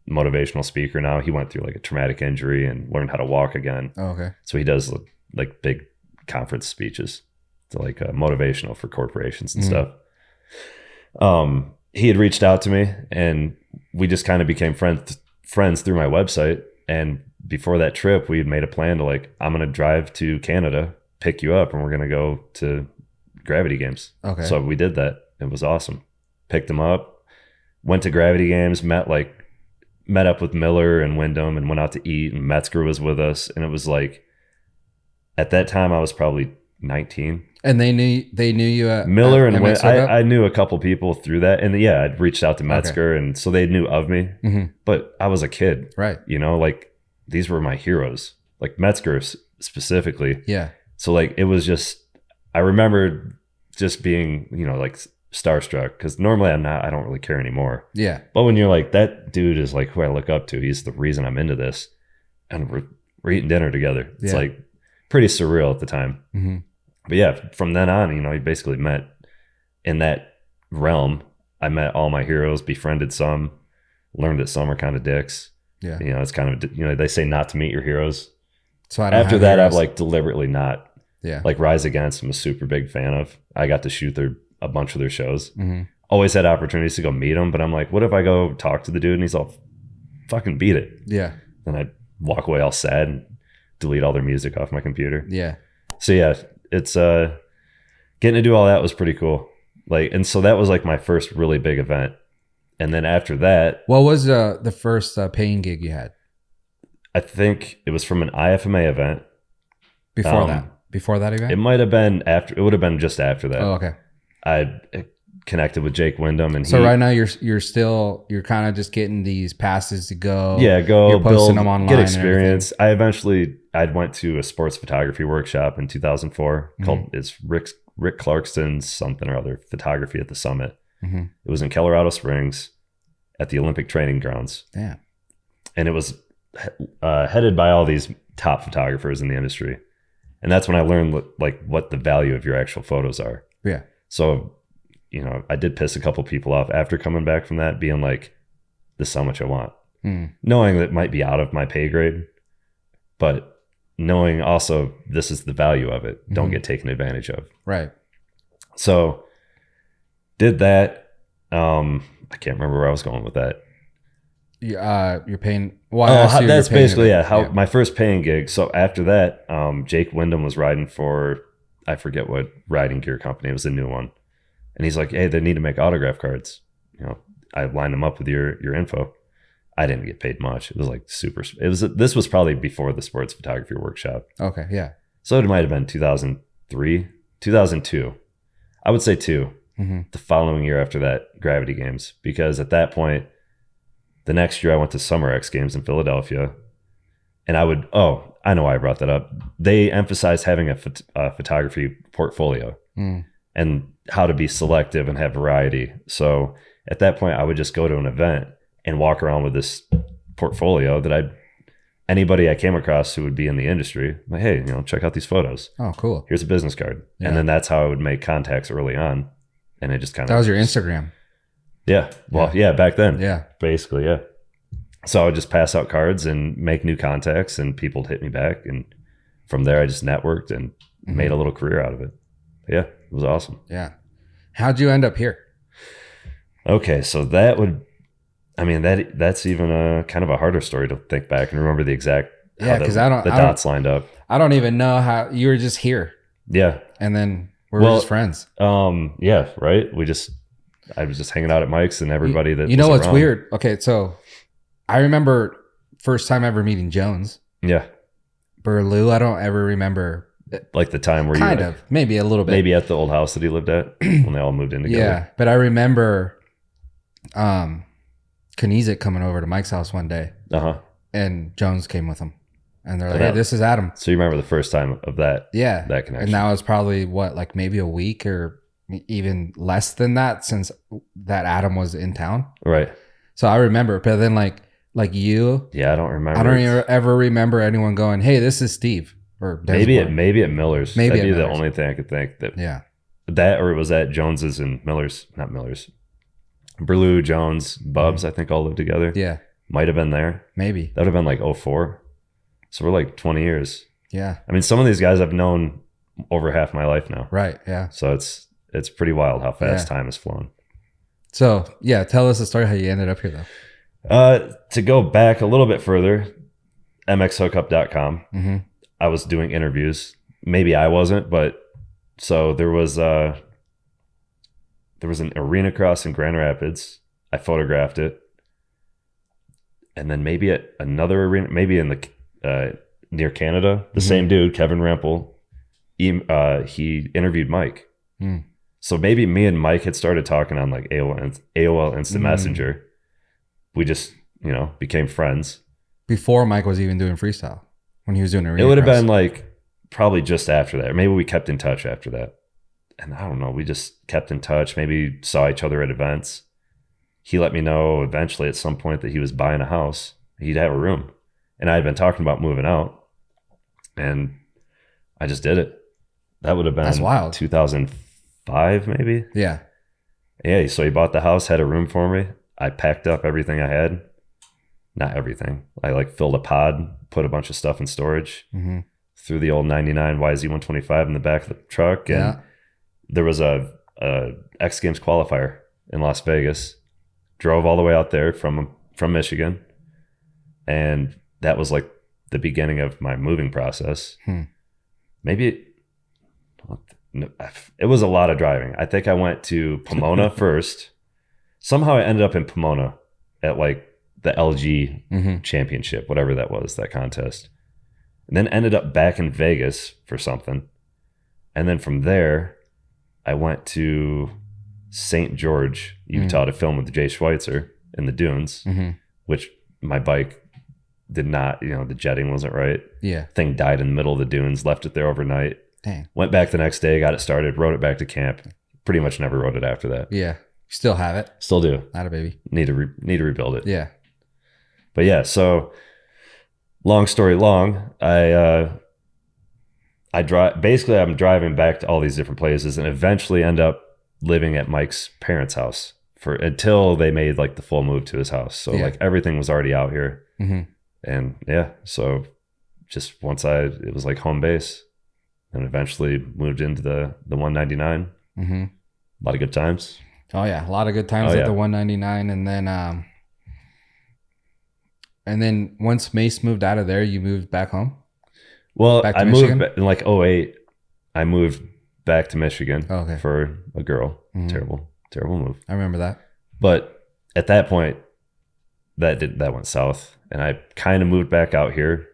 motivational speaker now. He went through like a traumatic injury and learned how to walk again. Oh, okay. So he does like big conference speeches, so like motivational for corporations and stuff. He had reached out to me, and we just kind of became friends through my website. And before that trip, we had made a plan to like, I'm going to drive to Canada, pick you up, and we're going to go to Gravity Games. Okay. So we did that. It was awesome. Picked him up, went to Gravity Games, met up with Miller and Wyndham, and went out to eat, and Metzger was with us. And it was like, at that time I was probably 19. And they knew you at Miller and I knew a couple people through that. And yeah, I'd reached out to Metzger, and so they knew of me, but I was a kid, right? You know, like these were my heroes, like Metzger specifically. Yeah. So like, it was just, I remember just being, you know, like starstruck, because normally I don't really care anymore. Yeah. But when you're like, that dude is like who I look up to, he's the reason I'm into this, and we're eating dinner together. It's like pretty surreal at the time. But yeah, from then on, you know, he basically met in that realm. I met all my heroes, befriended some, learned that some are kind of dicks. Yeah. You know, it's kind of, you know, they say not to meet your heroes. So I don't after that, I've like deliberately not. Yeah. Like Rise Against, I'm a super big fan of. I got to shoot a bunch of their shows. Always had opportunities to go meet them, but I'm like, what if I go talk to the dude and he's all, fucking beat it? Yeah. And I walk away all sad and delete all their music off my computer. Yeah. So yeah, it's getting to do all that was pretty cool. Like, and so that was like my first really big event. And then after that, what was the first paying gig you had? I think it was from an IFMA event. Before that event? It might have been after. It would have been just after that. Oh, okay. I connected with Jake Wyndham, and so right now you're kind of just getting these passes to go. Yeah, go you're posting them online, get experience. I went to a sports photography workshop in 2004 called Rick Clarkston's something or other, photography at the Summit. It was in Colorado Springs at the Olympic Training Grounds. Yeah, and it was headed by all these top photographers in the industry. And that's when I learned what the value of your actual photos are. Yeah. So, you know, I did piss a couple people off after coming back from that, being like, this is how much I want. Knowing that it might be out of my pay grade, but knowing also this is the value of it. Don't get taken advantage of. Right. So did that. I can't remember where I was going with that. You're paying. Well, that's basically my first paying gig. So after that, Jake Wyndham was riding for, I forget what riding gear company. It was a new one, and he's like, "Hey, they need to make autograph cards." You know, I lined them up with your info. I didn't get paid much. It was like super. This was probably before the sports photography workshop. Okay, yeah. So it might have been 2003, 2002. I would say 2. The following year after that, Gravity Games, because at that point, the next year I went to Summer X Games in Philadelphia, and I know why I brought that up. They emphasized having a photography portfolio and how to be selective and have variety. So at that point, I would just go to an event and walk around with this portfolio that anybody I came across who would be in the industry, like, hey, you know, check out these photos. Oh, cool. Here's a business card. Yeah. And then that's how I would make contacts early on. And it just kind of... That was your Instagram. Yeah. Well, yeah, back then. Yeah. Basically, yeah. So I would just pass out cards and make new contacts, and people would hit me back. And from there, I just networked and made a little career out of it. Yeah, it was awesome. Yeah. How'd you end up here? Okay, so that's even a kind of a harder story to think back and remember the exact because the dots lined up. I don't even know how you were just here. Yeah. And then we were just friends. Yeah, right. I was just hanging out at Mike's, and everybody that you know what's around. Weird. Okay, so I remember first time ever meeting Jones. Yeah. Burlou, I don't ever remember. Like the time where kind of maybe a little bit, maybe at the old house that he lived at when they all moved in together. Yeah, but I remember Kneesovertoes coming over to Mike's house one day, and Jones came with him, and they're like, "Hey, this is Adam." So you remember the first time of that? Yeah, that connection. And that was probably like maybe a week or even less than that since that Adam was in town. Right. So I remember, but then like you. Yeah, I don't remember. I don't ever remember anyone going, "Hey, this is Steve." Or Densmore. maybe at Miller's. That'd be the only thing I could think that. Yeah. That or it was at Jones's and Miller's, not Miller's. Berlou, Jones, Bubs, I think all lived together. Yeah. Might have been there. Maybe. That would have been like 04. So we're like 20 years. Yeah. I mean, some of these guys I've known over half my life now. Right. Yeah. So it's pretty wild how fast time has flown. So yeah, tell us the story how you ended up here though. To go back a little bit further, mxhookup.com. Mm-hmm. I was doing interviews. Maybe I wasn't, but so there was an arena cross in Grand Rapids. I photographed it. And then maybe at another arena, maybe in the near Canada, the same dude, Kevin Rempel, he interviewed Mike. Mm. So maybe me and Mike had started talking on like AOL Instant Messenger. We just, became friends. Before Mike was even doing freestyle, when he was doing arena It would have cross. been like probably just after that. Or maybe we kept in touch after that. And I don't know, we just kept in touch, maybe saw each other at events. He let me know eventually at some point that he was buying a house. He'd have a room. And I had been talking about moving out. And I just did it. That would have been That's wild. 2005 maybe. Yeah. Yeah, so he bought the house, had a room for me. I packed up everything I had. Not everything. I like filled a pod, put a bunch of stuff in storage, threw the old 99 YZ125 in the back of the truck. And there was a X Games qualifier in Las Vegas. Drove all the way out there from Michigan. And that was like the beginning of my moving process. Maybe it was a lot of driving. I think I went to Pomona first. Somehow I ended up in Pomona at like the LG championship, whatever that was, that contest. And then ended up back in Vegas for something. And then from there, I went to St. George, Utah to film with Jay Schweitzer in the dunes, which my bike did not, the jetting wasn't right. Yeah. Thing died in the middle of the dunes, left it there overnight. Dang. Went back the next day, got it started, rode it back to camp. Pretty much never rode it after that. Yeah. Still have it. Still do. Not a baby. Need to rebuild it. Yeah. But yeah, so long story long, I drive. Basically, I'm driving back to all these different places, and eventually end up living at Mike's parents' house until they made like the full move to his house. So like everything was already out here, and so just once it was like home base, and eventually moved into the 199. A lot of good times. Oh yeah, a lot of good times at the 199, and then once Mace moved out of there, you moved back home. Well, I Michigan? moved in like 08. I moved back to Michigan for a girl. Terrible move. I remember that. But at that point, that went south, and I kind of moved back out here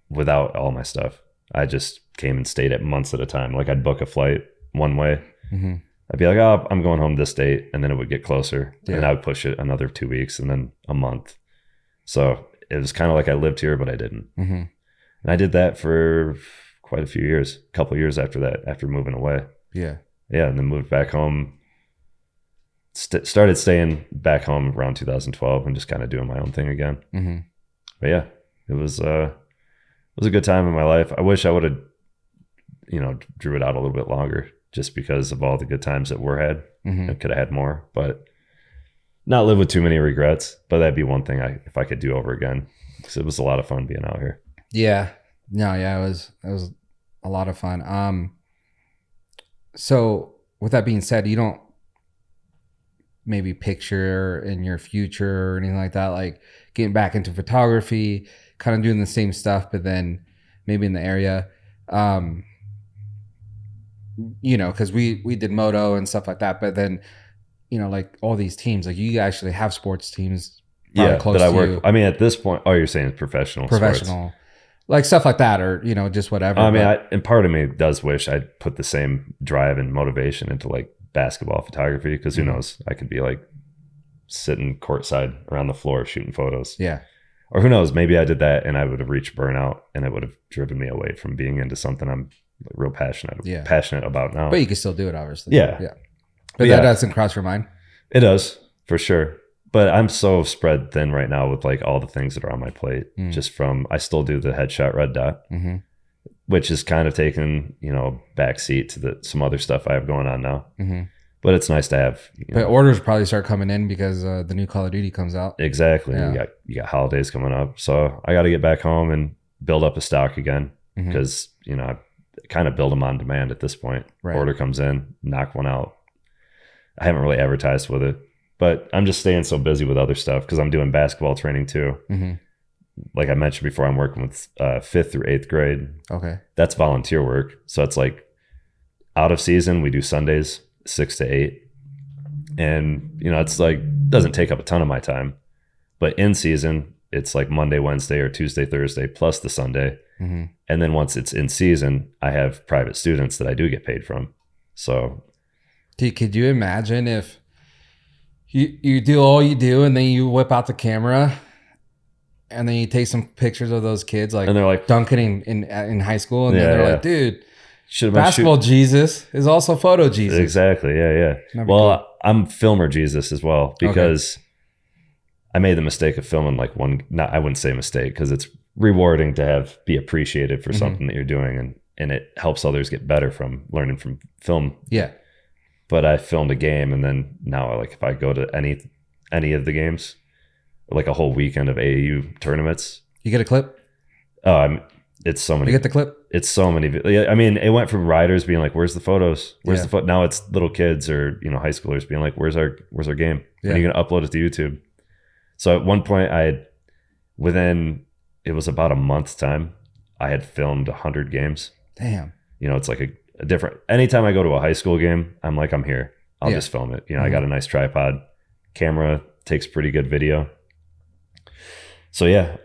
without all my stuff. I just came and stayed at months at a time. Like I'd book a flight one way. I'd be like, oh, I'm going home this date, and then it would get closer, and I would push it another 2 weeks, and then a month. So it was kind of like I lived here, but I didn't. And I did that for quite a few years, a couple of years after that, after moving away. Yeah, and then moved back home. Started staying back home around 2012 and just kind of doing my own thing again. But yeah, it was a good time in my life. I wish I would have, drew it out a little bit longer, just because of all the good times that were had. I could have had more, but not live with too many regrets. But that'd be one thing if I could do over again, because it was a lot of fun being out here. Yeah. No, yeah, it was a lot of fun. So with that being said, you don't maybe picture in your future or anything like that, like getting back into photography, kind of doing the same stuff, but then maybe in the area, because we did moto and stuff like that, but then, like all these teams, like you actually have sports teams. Close that I work. You. I mean, at this point, you're saying professional, sports. Like stuff like that, or just whatever. I mean, and part of me does wish I'd put the same drive and motivation into like basketball photography, because who knows, I could be like sitting courtside around the floor shooting photos. Yeah. Or who knows, maybe I did that and I would have reached burnout, and it would have driven me away from being into something I'm real passionate about now. But you can still do it, obviously. Yeah. But that doesn't cross your mind? It does, for sure. But I'm so spread thin right now with like all the things that are on my plate. Just from, I still do the headshot red dot, which is kind of taken, backseat to some other stuff I have going on now. But it's nice to have. But orders probably start coming in because the new Call of Duty comes out. Exactly. Yeah. You got holidays coming up, so I got to get back home and build up a stock again because I kind of build them on demand at this point. Right. Order comes in, knock one out. I haven't really advertised with it, but I'm just staying so busy with other stuff because I'm doing basketball training too. Like I mentioned before, I'm working with 5th through 8th grade. Okay, that's volunteer work, so it's like out of season we do Sundays 6 to 8, and it's like doesn't take up a ton of my time, but in season it's like Monday, Wednesday, or Tuesday, Thursday plus the Sunday, and then once it's in season, I have private students that I do get paid from. So, could you imagine if you do all you do and then you whip out the camera and then you take some pictures of those kids and they're like dunking in high school, and then they're like, dude, Basketball Jesus is also photo Jesus. Exactly. Yeah. Well, cool. I'm filmer Jesus as well because I made the mistake of filming I wouldn't say mistake because it's rewarding to be appreciated for something that you're doing, and it helps others get better from learning from film. Yeah. But I filmed a game, and then now if I go to any of the games, like a whole weekend of AAU tournaments, you get a clip. It's so many. You get the clip. It's so many. I mean, it went from riders being like, "Where's the photos? Where's the photo?" Now it's little kids or high schoolers being like, "Where's our game? When are you gonna upload it to YouTube?" So at one point, it was about a month's time, I had filmed 100 games. Damn. It's like a different. Anytime I go to a high school game, I'm like, I'm here. I'll just film it. I got a nice tripod, camera takes pretty good video. So yeah,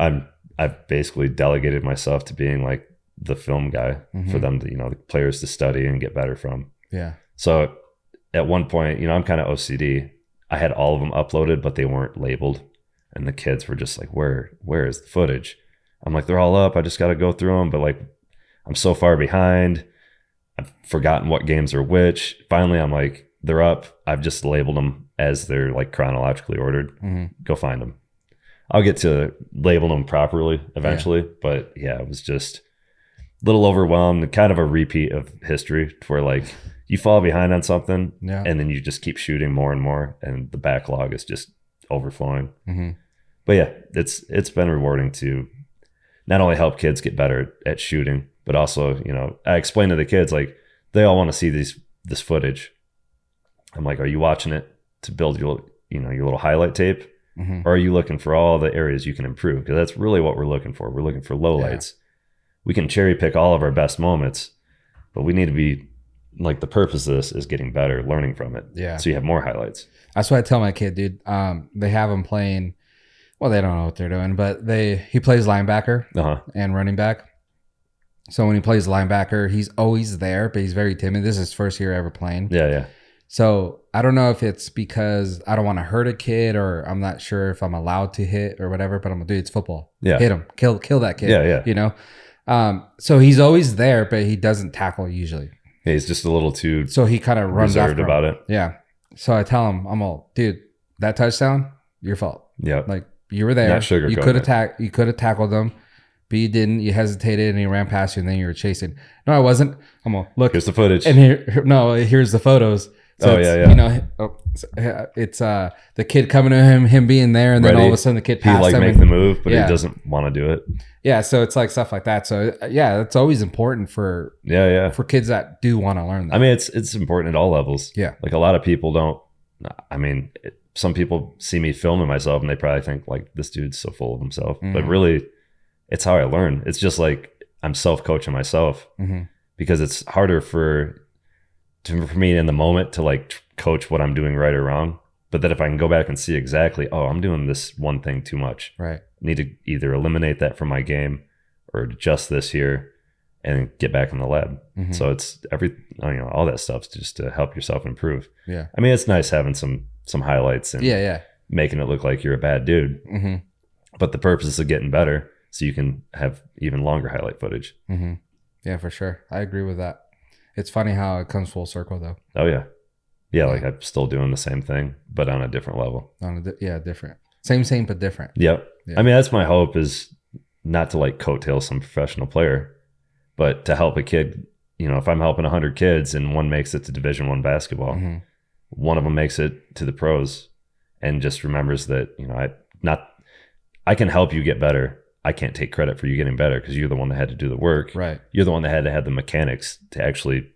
I've basically delegated myself to being like the film guy for them to, the players to study and get better from. Yeah. So at one point, I'm kind of OCD. I had all of them uploaded, but they weren't labeled. And the kids were just like, where is the footage? I'm like, they're all up. I just got to go through them. But I'm so far behind. I've forgotten what games are which. Finally, I'm like, they're up. I've just labeled them as they're chronologically ordered. Go find them. I'll get to label them properly eventually. Yeah. But yeah, it was just a little overwhelmed, kind of a repeat of history where you fall behind on something and then you just keep shooting more and more and the backlog is just overflowing. But yeah, it's been rewarding to not only help kids get better at shooting, but also, I explain to the kids, they all want to see this footage. I'm like, are you watching it to build your little highlight tape? Or are you looking for all the areas you can improve? Because that's really what we're looking for. We're looking for lowlights. Yeah. We can cherry pick all of our best moments, but we need to be the purpose of this is getting better, learning from it. Yeah. So you have more highlights. That's what I tell my kid, dude. They have him playing. Well, they don't know what they're doing, but he plays linebacker and running back. So when he plays linebacker, he's always there, but he's very timid. This is his first year ever playing. Yeah. So I don't know if it's because I don't want to hurt a kid or I'm not sure if I'm allowed to hit or whatever, but I'm like, dude, it's football. Yeah. Hit him. Kill that kid. Yeah. So he's always there, but he doesn't tackle usually. Yeah, he's just a little too so he kind of runs reserved about it. Yeah. So I tell him, dude, that touchdown, your fault. Yeah. You were there. You could have tackled them, but you didn't. You hesitated and he ran past you and then you were chasing. No, I wasn't. Look. Here's the footage. And here's the photos. So it's the kid coming to him being there, and then all of a sudden the kid passed him. He make the move, but he doesn't want to do it. Yeah, so it's stuff like that. So yeah, it's always important for kids that do want to learn that. I mean, it's important at all levels. Yeah, a lot of people don't. I mean, some people see me filming myself, and they probably think this dude's so full of himself. But really, it's how I learn. It's just I'm self-coaching myself because it's harder for me in the moment to coach what I'm doing right or wrong. But that if I can go back and see exactly, I'm doing this one thing too much. Right. I need to either eliminate that from my game or adjust this here and get back in the lab. So it's all that stuff's just to help yourself improve. Yeah. I mean, it's nice having some highlights and making it look like you're a bad dude. But the purpose is getting better so you can have even longer highlight footage. Yeah, for sure. I agree with that. It's funny how it comes full circle, though. Oh, yeah. Yeah, I'm still doing the same thing, but on a different level. Different. Same, but different. Yep. Yeah. I mean, that's my hope is not to coattail some professional player, but to help a kid. If I'm helping 100 kids and one makes it to Division I basketball, one of them makes it to the pros and just remembers that, you know, I can help you get better. I can't take credit for you getting better because you're the one that had to do the work. Right. You're the one that had to have the mechanics to actually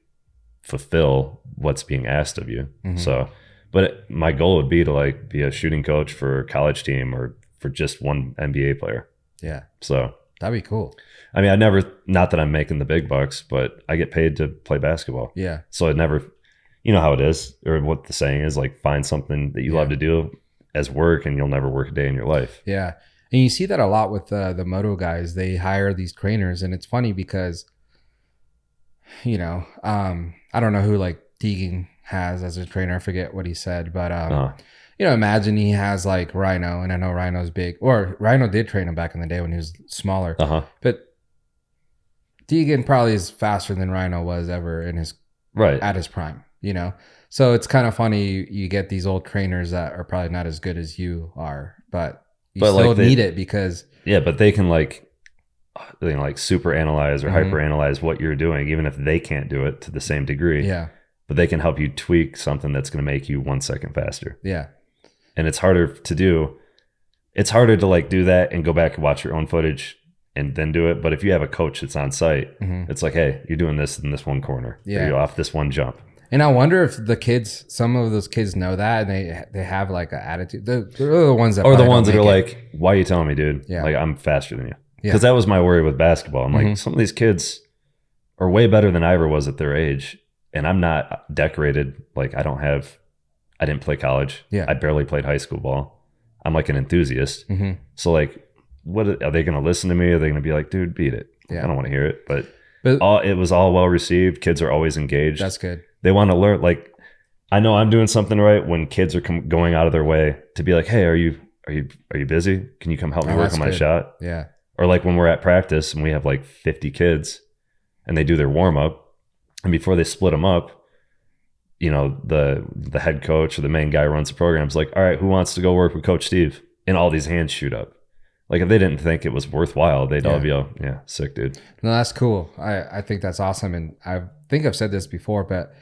fulfill what's being asked of you. So, but my goal would be to like be a shooting coach for a college team or for just one NBA player. Yeah. So that'd be cool. I mean, not that I'm making the big bucks, but I get paid to play basketball. Yeah. So it never, you know how it is, or what the saying is, like find something that you love to do as work and you'll never work a day in your life. Yeah. And you see that a lot with the moto guys. They hire these trainers, and it's funny because, you know, I don't know who like Deegan has as a trainer. I forget what he said, but you know, imagine he has like Rhino, and I know Rhino's big, or Rhino did train him back in the day when he was smaller. But Deegan probably is faster than Rhino was ever in his at his prime, you know. So it's kind of funny you get these old trainers that are probably not as good as you are, but you still like need it because but they can like super analyze or hyper analyze what you're doing, even if they can't do it to the same degree. Yeah. But they can help you tweak something that's going to make you 1 second faster. Yeah. And it's harder to do. It's harder to like do that and go back and watch your own footage and then do it. But if you have a coach that's on site, it's like, hey, you're doing this in this one corner. Yeah. You're off this one jump. And I wonder if some of those kids know that and they have like an attitude. They're the ones that are like, why are you telling me, dude? Yeah. Like, I'm faster than you. Because that was my worry with basketball. I'm like, some of these kids are way better than I ever was at their age. And I'm not decorated. Like, I didn't play college. Yeah. I barely played high school ball. I'm like an enthusiast. So like, what are they going to listen to me? Are they going to be like, dude, beat it? Yeah. I don't want to hear it. But it was all well received. Kids are always engaged. That's good. They want to learn. Like, I know I'm doing something right when kids are going out of their way to be like, hey, are you busy? Can you come help me work on my shot? Yeah. Or like when we're at practice and we have like 50 kids and they do their warm up, and before they split them up, you know, the head coach or the main guy who runs the program is like, all right, who wants to go work with Coach Steve? And all these hands shoot up. Like, if they didn't think it was worthwhile, they'd all be like, yeah, sick, dude. No, that's cool. I think that's awesome. And I think I've said this before, but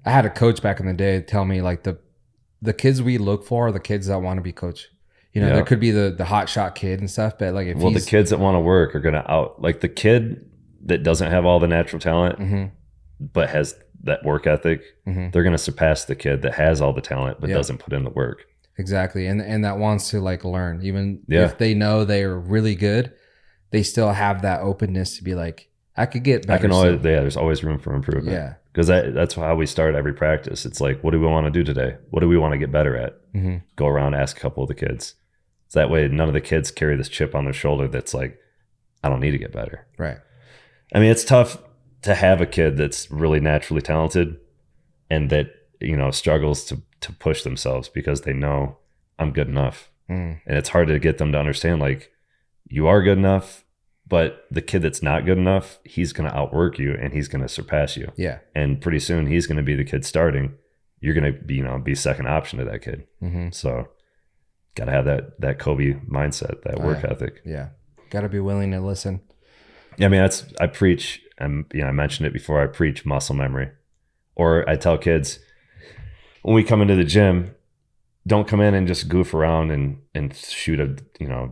I had a coach back in the day tell me like the kids we look for are the kids that want to be coach. You know, there could be the hot shot kid and stuff, but like the kids that want to work are going to like the kid that doesn't have all the natural talent, but has that work ethic, they're going to surpass the kid that has all the talent, but doesn't put in the work. Exactly. And that wants to like learn, even if they know they're really good, they still have that openness to be like, I could get better. There's always room for improvement. Yeah. Because that's how we start every practice. It's like, what do we want to do today? What do we want to get better at? Go around, ask a couple of the kids. So that way, none of the kids carry this chip on their shoulder that's like, I don't need to get better. Right. I mean, it's tough to have a kid that's really naturally talented and that, you know, struggles to push themselves because they know I'm good enough. And it's hard to get them to understand, like, you are good enough, but the kid that's not good enough, he's going to outwork you and he's going to surpass you. Yeah. And pretty soon he's going to be the kid starting. You're going to be, be second option to that kid. So got to have that Kobe mindset, that work ethic. Yeah. Got to be willing to listen. Yeah. I mean, I preach, I mentioned it before, I preach muscle memory. Or I tell kids, when we come into the gym, don't come in and just goof around and shoot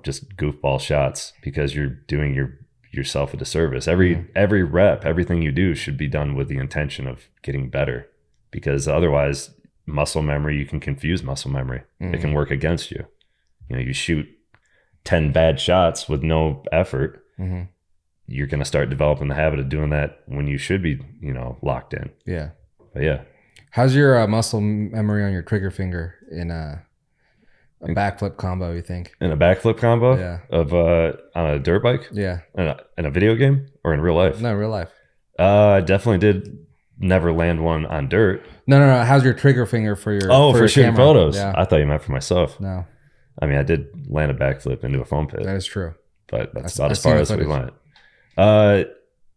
just goofball shots, because you're doing yourself a disservice. Every rep, everything you do should be done with the intention of getting better, because otherwise muscle memory, you can confuse muscle memory. It can work against you. You shoot 10 bad shots with no effort. You're going to start developing the habit of doing that when you should be, locked in. Yeah. But yeah. How's your muscle memory on your trigger finger in a backflip combo, you think? In a backflip combo? Yeah. On a dirt bike? Yeah. In a video game or in real life? No, real life. I definitely did never land one on dirt. No. How's your trigger finger for your for shooting camera? Photos? Yeah. I thought you meant for myself. No. I mean, I did land a backflip into a foam pit. That is true. But that's about as far as we went.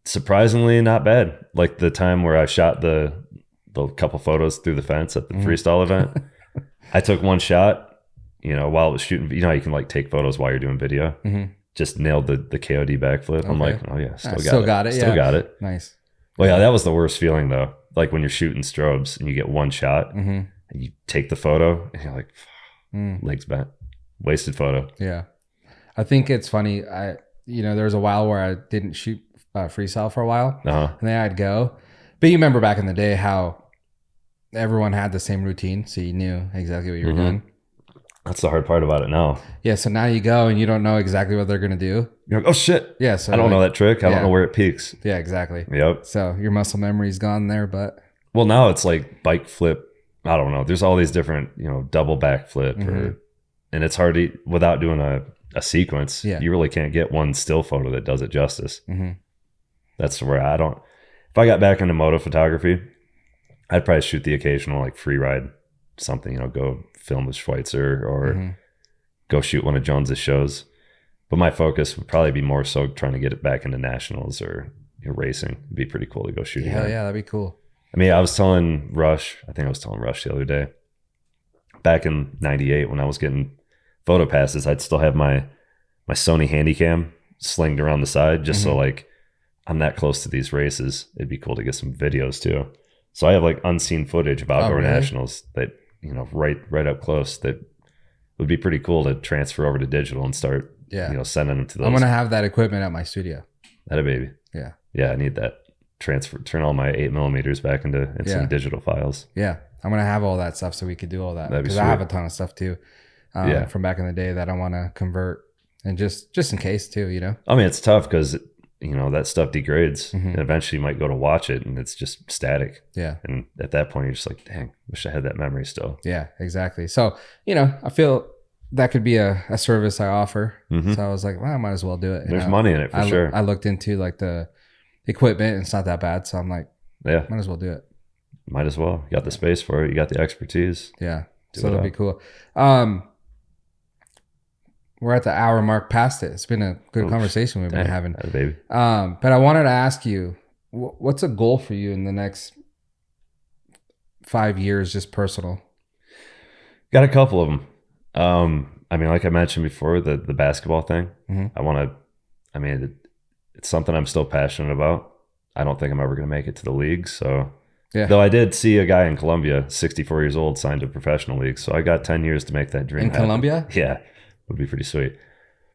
Surprisingly not bad. Like the time where I shot the couple photos through the fence at the freestyle event. I took one shot, while it was shooting. You can like take photos while you're doing video. Just nailed the KOD backflip. Okay. I'm like, oh yeah, still got it. Nice. Well, yeah, that was the worst feeling though. Like when you're shooting strobes and you get one shot, and And you take the photo and you're like, legs bent, wasted photo. Yeah. I think it's funny. There was a while where I didn't shoot freestyle for a while, and then I'd go. But you remember back in the day how everyone had the same routine, so you knew exactly what you were doing. That's the hard part about it now. Yeah, so now you go and you don't know exactly what they're going to do. You're like, oh shit. Yeah, so I don't know that trick. I don't know where it peaks. Yeah, exactly. Yep. So your muscle memory's gone there, but... Well, now it's like bike flip. I don't know. There's all these different, double back flip. And it's hard to, without doing a sequence, you really can't get one still photo that does it justice. That's where if I got back into moto photography, I'd probably shoot the occasional like free ride something, go film with Schweitzer or go shoot one of Jones's shows. But my focus would probably be more so trying to get it back into nationals or racing. It'd be pretty cool to go shoot. Hell yeah, that'd be cool. I mean, I was telling Rush the other day, back in 98 when I was getting photo passes, I'd still have my Sony Handycam slinged around the side just so like I'm that close to these races. It'd be cool to get some videos too. So I have like unseen footage of outdoor nationals that, right up close that would be pretty cool to transfer over to digital and start, sending them to those. I'm going to have that equipment at my studio. That a baby. Yeah. Yeah, I need that. Turn all my 8mm back into some digital files. Yeah. I'm going to have all that stuff so we could do all that. Because I have a ton of stuff too from back in the day that I want to convert. And just in case too, I mean, it's tough because, that stuff degrades and eventually you might go to watch it and it's just static. Yeah. And at that point, you're just like, dang, wish I had that memory still. Yeah, exactly. So, I feel that could be a service I offer. So I was like, well, I might as well do it. There's money in it for sure. I looked into like the equipment and it's not that bad. So I'm like, might as well do it. Might as well. You got the space for it. You got the expertise. Yeah. So it'll be cool. We're at the hour mark past it. It's been a good conversation we've been having. Baby. But I wanted to ask you, what's a goal for you in the next 5 years, just personal? Got a couple of them. I mean, like I mentioned before, the basketball thing. It's something I'm still passionate about. I don't think I'm ever going to make it to the league. So, though I did see a guy in Colombia, 64 years old, signed to a professional league. So I got 10 years to make that dream happen. Colombia? Yeah. Would be pretty sweet.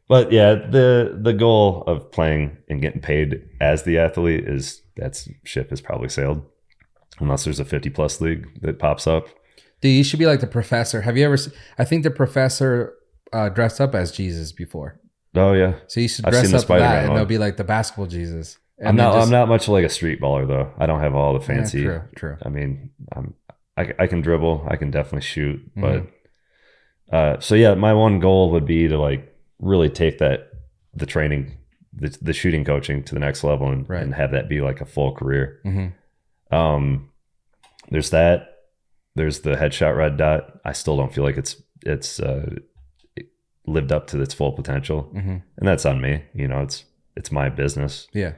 But yeah, the goal of playing and getting paid as the athlete that ship has probably sailed, unless there's a 50+ league that pops up. Dude, you should be like the professor. Have you ever I think the professor dressed up as Jesus before. Oh yeah. So you should dress up that and they'll be like the basketball Jesus. I'm not much like a street baller though. I don't have all the fancy. True. I mean, I can dribble, I can definitely shoot, but so yeah, my one goal would be to like really take the training, the shooting coaching to the next level and have that be like a full career. There's that. There's the headshot red dot. I still don't feel like it's lived up to its full potential, and that's on me. It's my business. Yeah,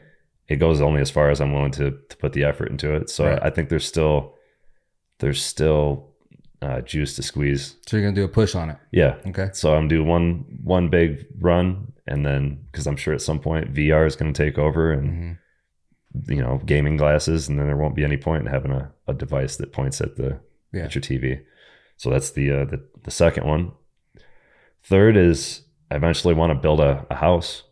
it goes only as far as I'm willing to put the effort into it. So I think there's still juice to squeeze. So you're gonna do a push on it? Yeah. Okay. So I'm doing one big run, and then because I'm sure at some point VR is going to take over, and gaming glasses, and then there won't be any point in having a device that points at at your TV. So that's the second one. Third is I eventually want to build a house,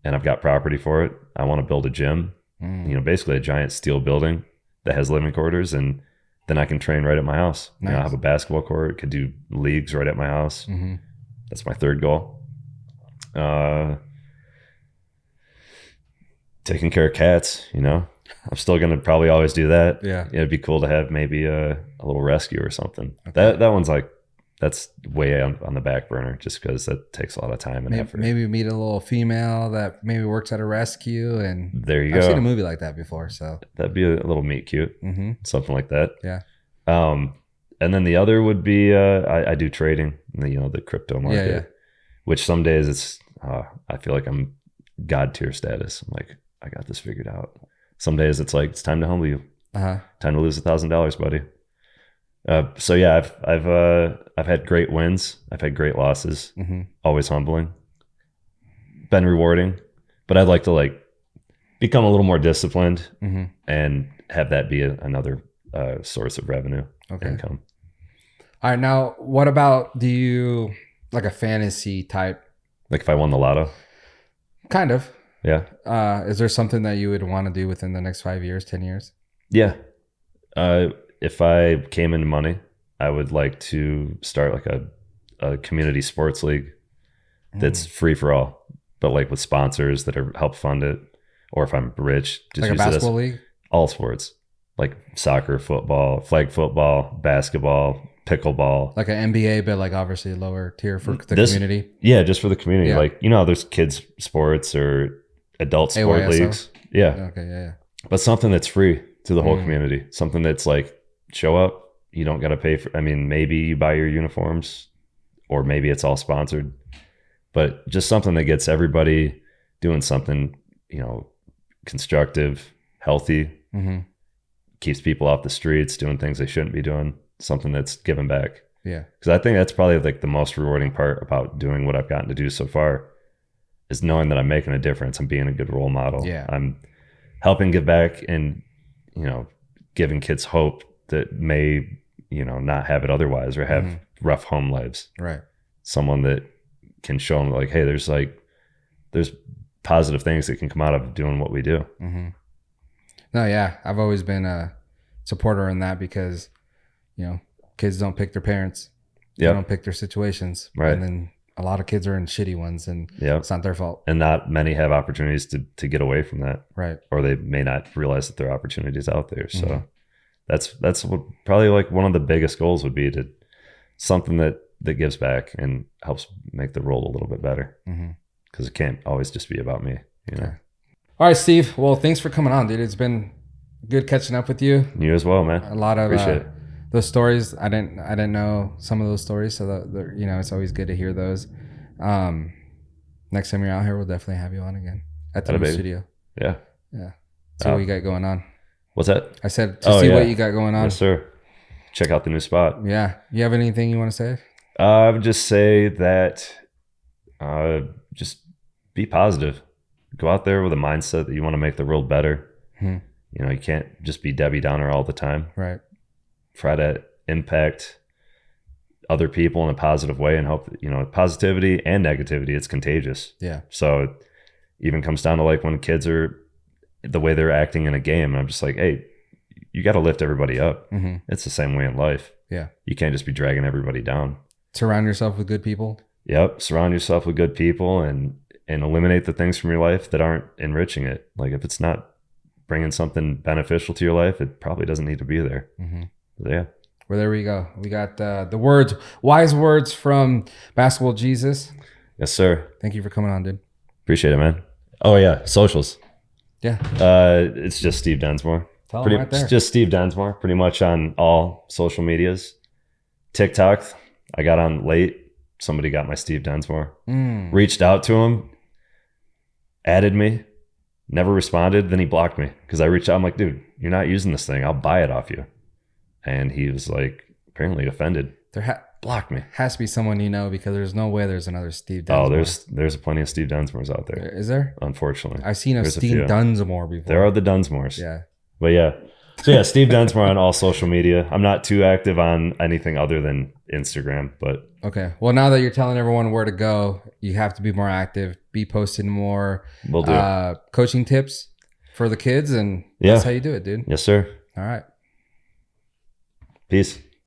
and I've got property for it. I want to build a gym, basically a giant steel building that has living quarters, and then I can train right at my house. Nice. I have a basketball court, could do leagues right at my house. That's my third goal. Taking care of cats, I'm still going to probably always do that. Yeah. It'd be cool to have maybe a little rescue or something. Okay. That one's like, that's way on the back burner just because that takes a lot of time and effort. Maybe meet a little female that maybe works at a rescue, and there you go. I've seen a movie like that before, so that'd be a little meet cute, something like that. Yeah. And then the other would be I do trading, the crypto market, which some days it's I feel like I'm god tier status. I'm like, I got this figured out. Some days it's like, it's time to humble you. Time to lose $1,000, buddy. So yeah, I've had great wins. I've had great losses. Always humbling. Been rewarding, but I'd like to become a little more disciplined and have that be another source of revenue, income. All right. Now, what about, do you like a fantasy type? Like if I won the lotto? Kind of. Yeah. Is there something that you would want to do within the next 5 years, 10 years? Yeah. If I came into money, I would like to start like a community sports league that's free for all, but like with sponsors that are help fund it. Or if I'm rich, just like a use basketball league? All sports, like soccer, football, flag football, basketball, pickleball. Like an NBA, but like obviously lower tier for the community. Yeah, just for the community. Yeah. Like, you know, there's kids sports or adult sport AYSO? leagues. Yeah. Okay, yeah. But something that's free to the whole community. Something that's like, show up, you don't got to pay for, I mean, maybe you buy your uniforms or maybe it's all sponsored, but just something that gets everybody doing something, you know, constructive, healthy, keeps people off the streets doing things they shouldn't be doing, something that's giving back. Yeah. Because I think that's probably like the most rewarding part about doing what I've gotten to do so far is knowing that I'm making a difference. I'm being a good role model. Yeah. I'm helping give back and, you know, giving kids hope that may, you know, not have it otherwise or have rough home lives. Right. Someone that can show them like, hey, there's positive things that can come out of doing what we do. No, yeah. I've always been a supporter in that because, you know, kids don't pick their parents. They don't pick their situations. Right. And then a lot of kids are in shitty ones and it's not their fault. And not many have opportunities to get away from that. Right. Or they may not realize that there are opportunities out there. So that's what probably like one of the biggest goals would be to something that gives back and helps make the world a little bit better. Because it can't always just be about me, you know. All right, Steve. Well, thanks for coming on, dude. It's been good catching up with you. You as well, man. A lot of Appreciate it. those stories. I didn't know some of those stories, so that, you know, it's always good to hear those. Next time you're out here, we'll definitely have you on again at the new studio. Yeah. See what you got going on. What's that? I said to see what you got going on. Yes, sir. Check out the new spot. Yeah. You have anything you want to say? I would just say that just be positive. Go out there with a mindset that you want to make the world better. You know, you can't just be Debbie Downer all the time. Right. Try to impact other people in a positive way and hope that, you know, positivity and negativity, it's contagious. Yeah. So it even comes down to like when kids are the way they're acting in a game. And I'm just like, hey, you got to lift everybody up. It's the same way in life. Yeah. You can't just be dragging everybody down. Surround yourself with good people. Yep. Surround yourself with good people and eliminate the things from your life that aren't enriching it. Like if it's not bringing something beneficial to your life, it probably doesn't need to be there. Yeah. Well, there we go. We got the wise words from Basketball Jesus. Yes, sir. Thank you for coming on, dude. Appreciate it, man. Oh yeah. Socials. Yeah. It's just Steve Densmore. Tell him right there. It's just Steve Densmore, pretty much on all social medias. TikTok, I got on late. Somebody got my Steve Densmore. Reached out to him, added me, never responded. Then he blocked me because I reached out. I'm like, dude, you're not using this thing. I'll buy it off you. And he was like, apparently offended. Blocked me. Has to be someone you know because there's no way there's another Steve Densmore. Oh, there's plenty of Steve Densmores out there. Is there? Unfortunately. I've seen a Steve Densmore before. There are the Densmores. Yeah. But yeah. So yeah, Steve Densmore on all social media. I'm not too active on anything other than Instagram, but okay. Well, now that you're telling everyone where to go, you have to be more active, be posting more we'll do coaching tips for the kids, and that's how you do it, dude. Yes, sir. All right. Peace.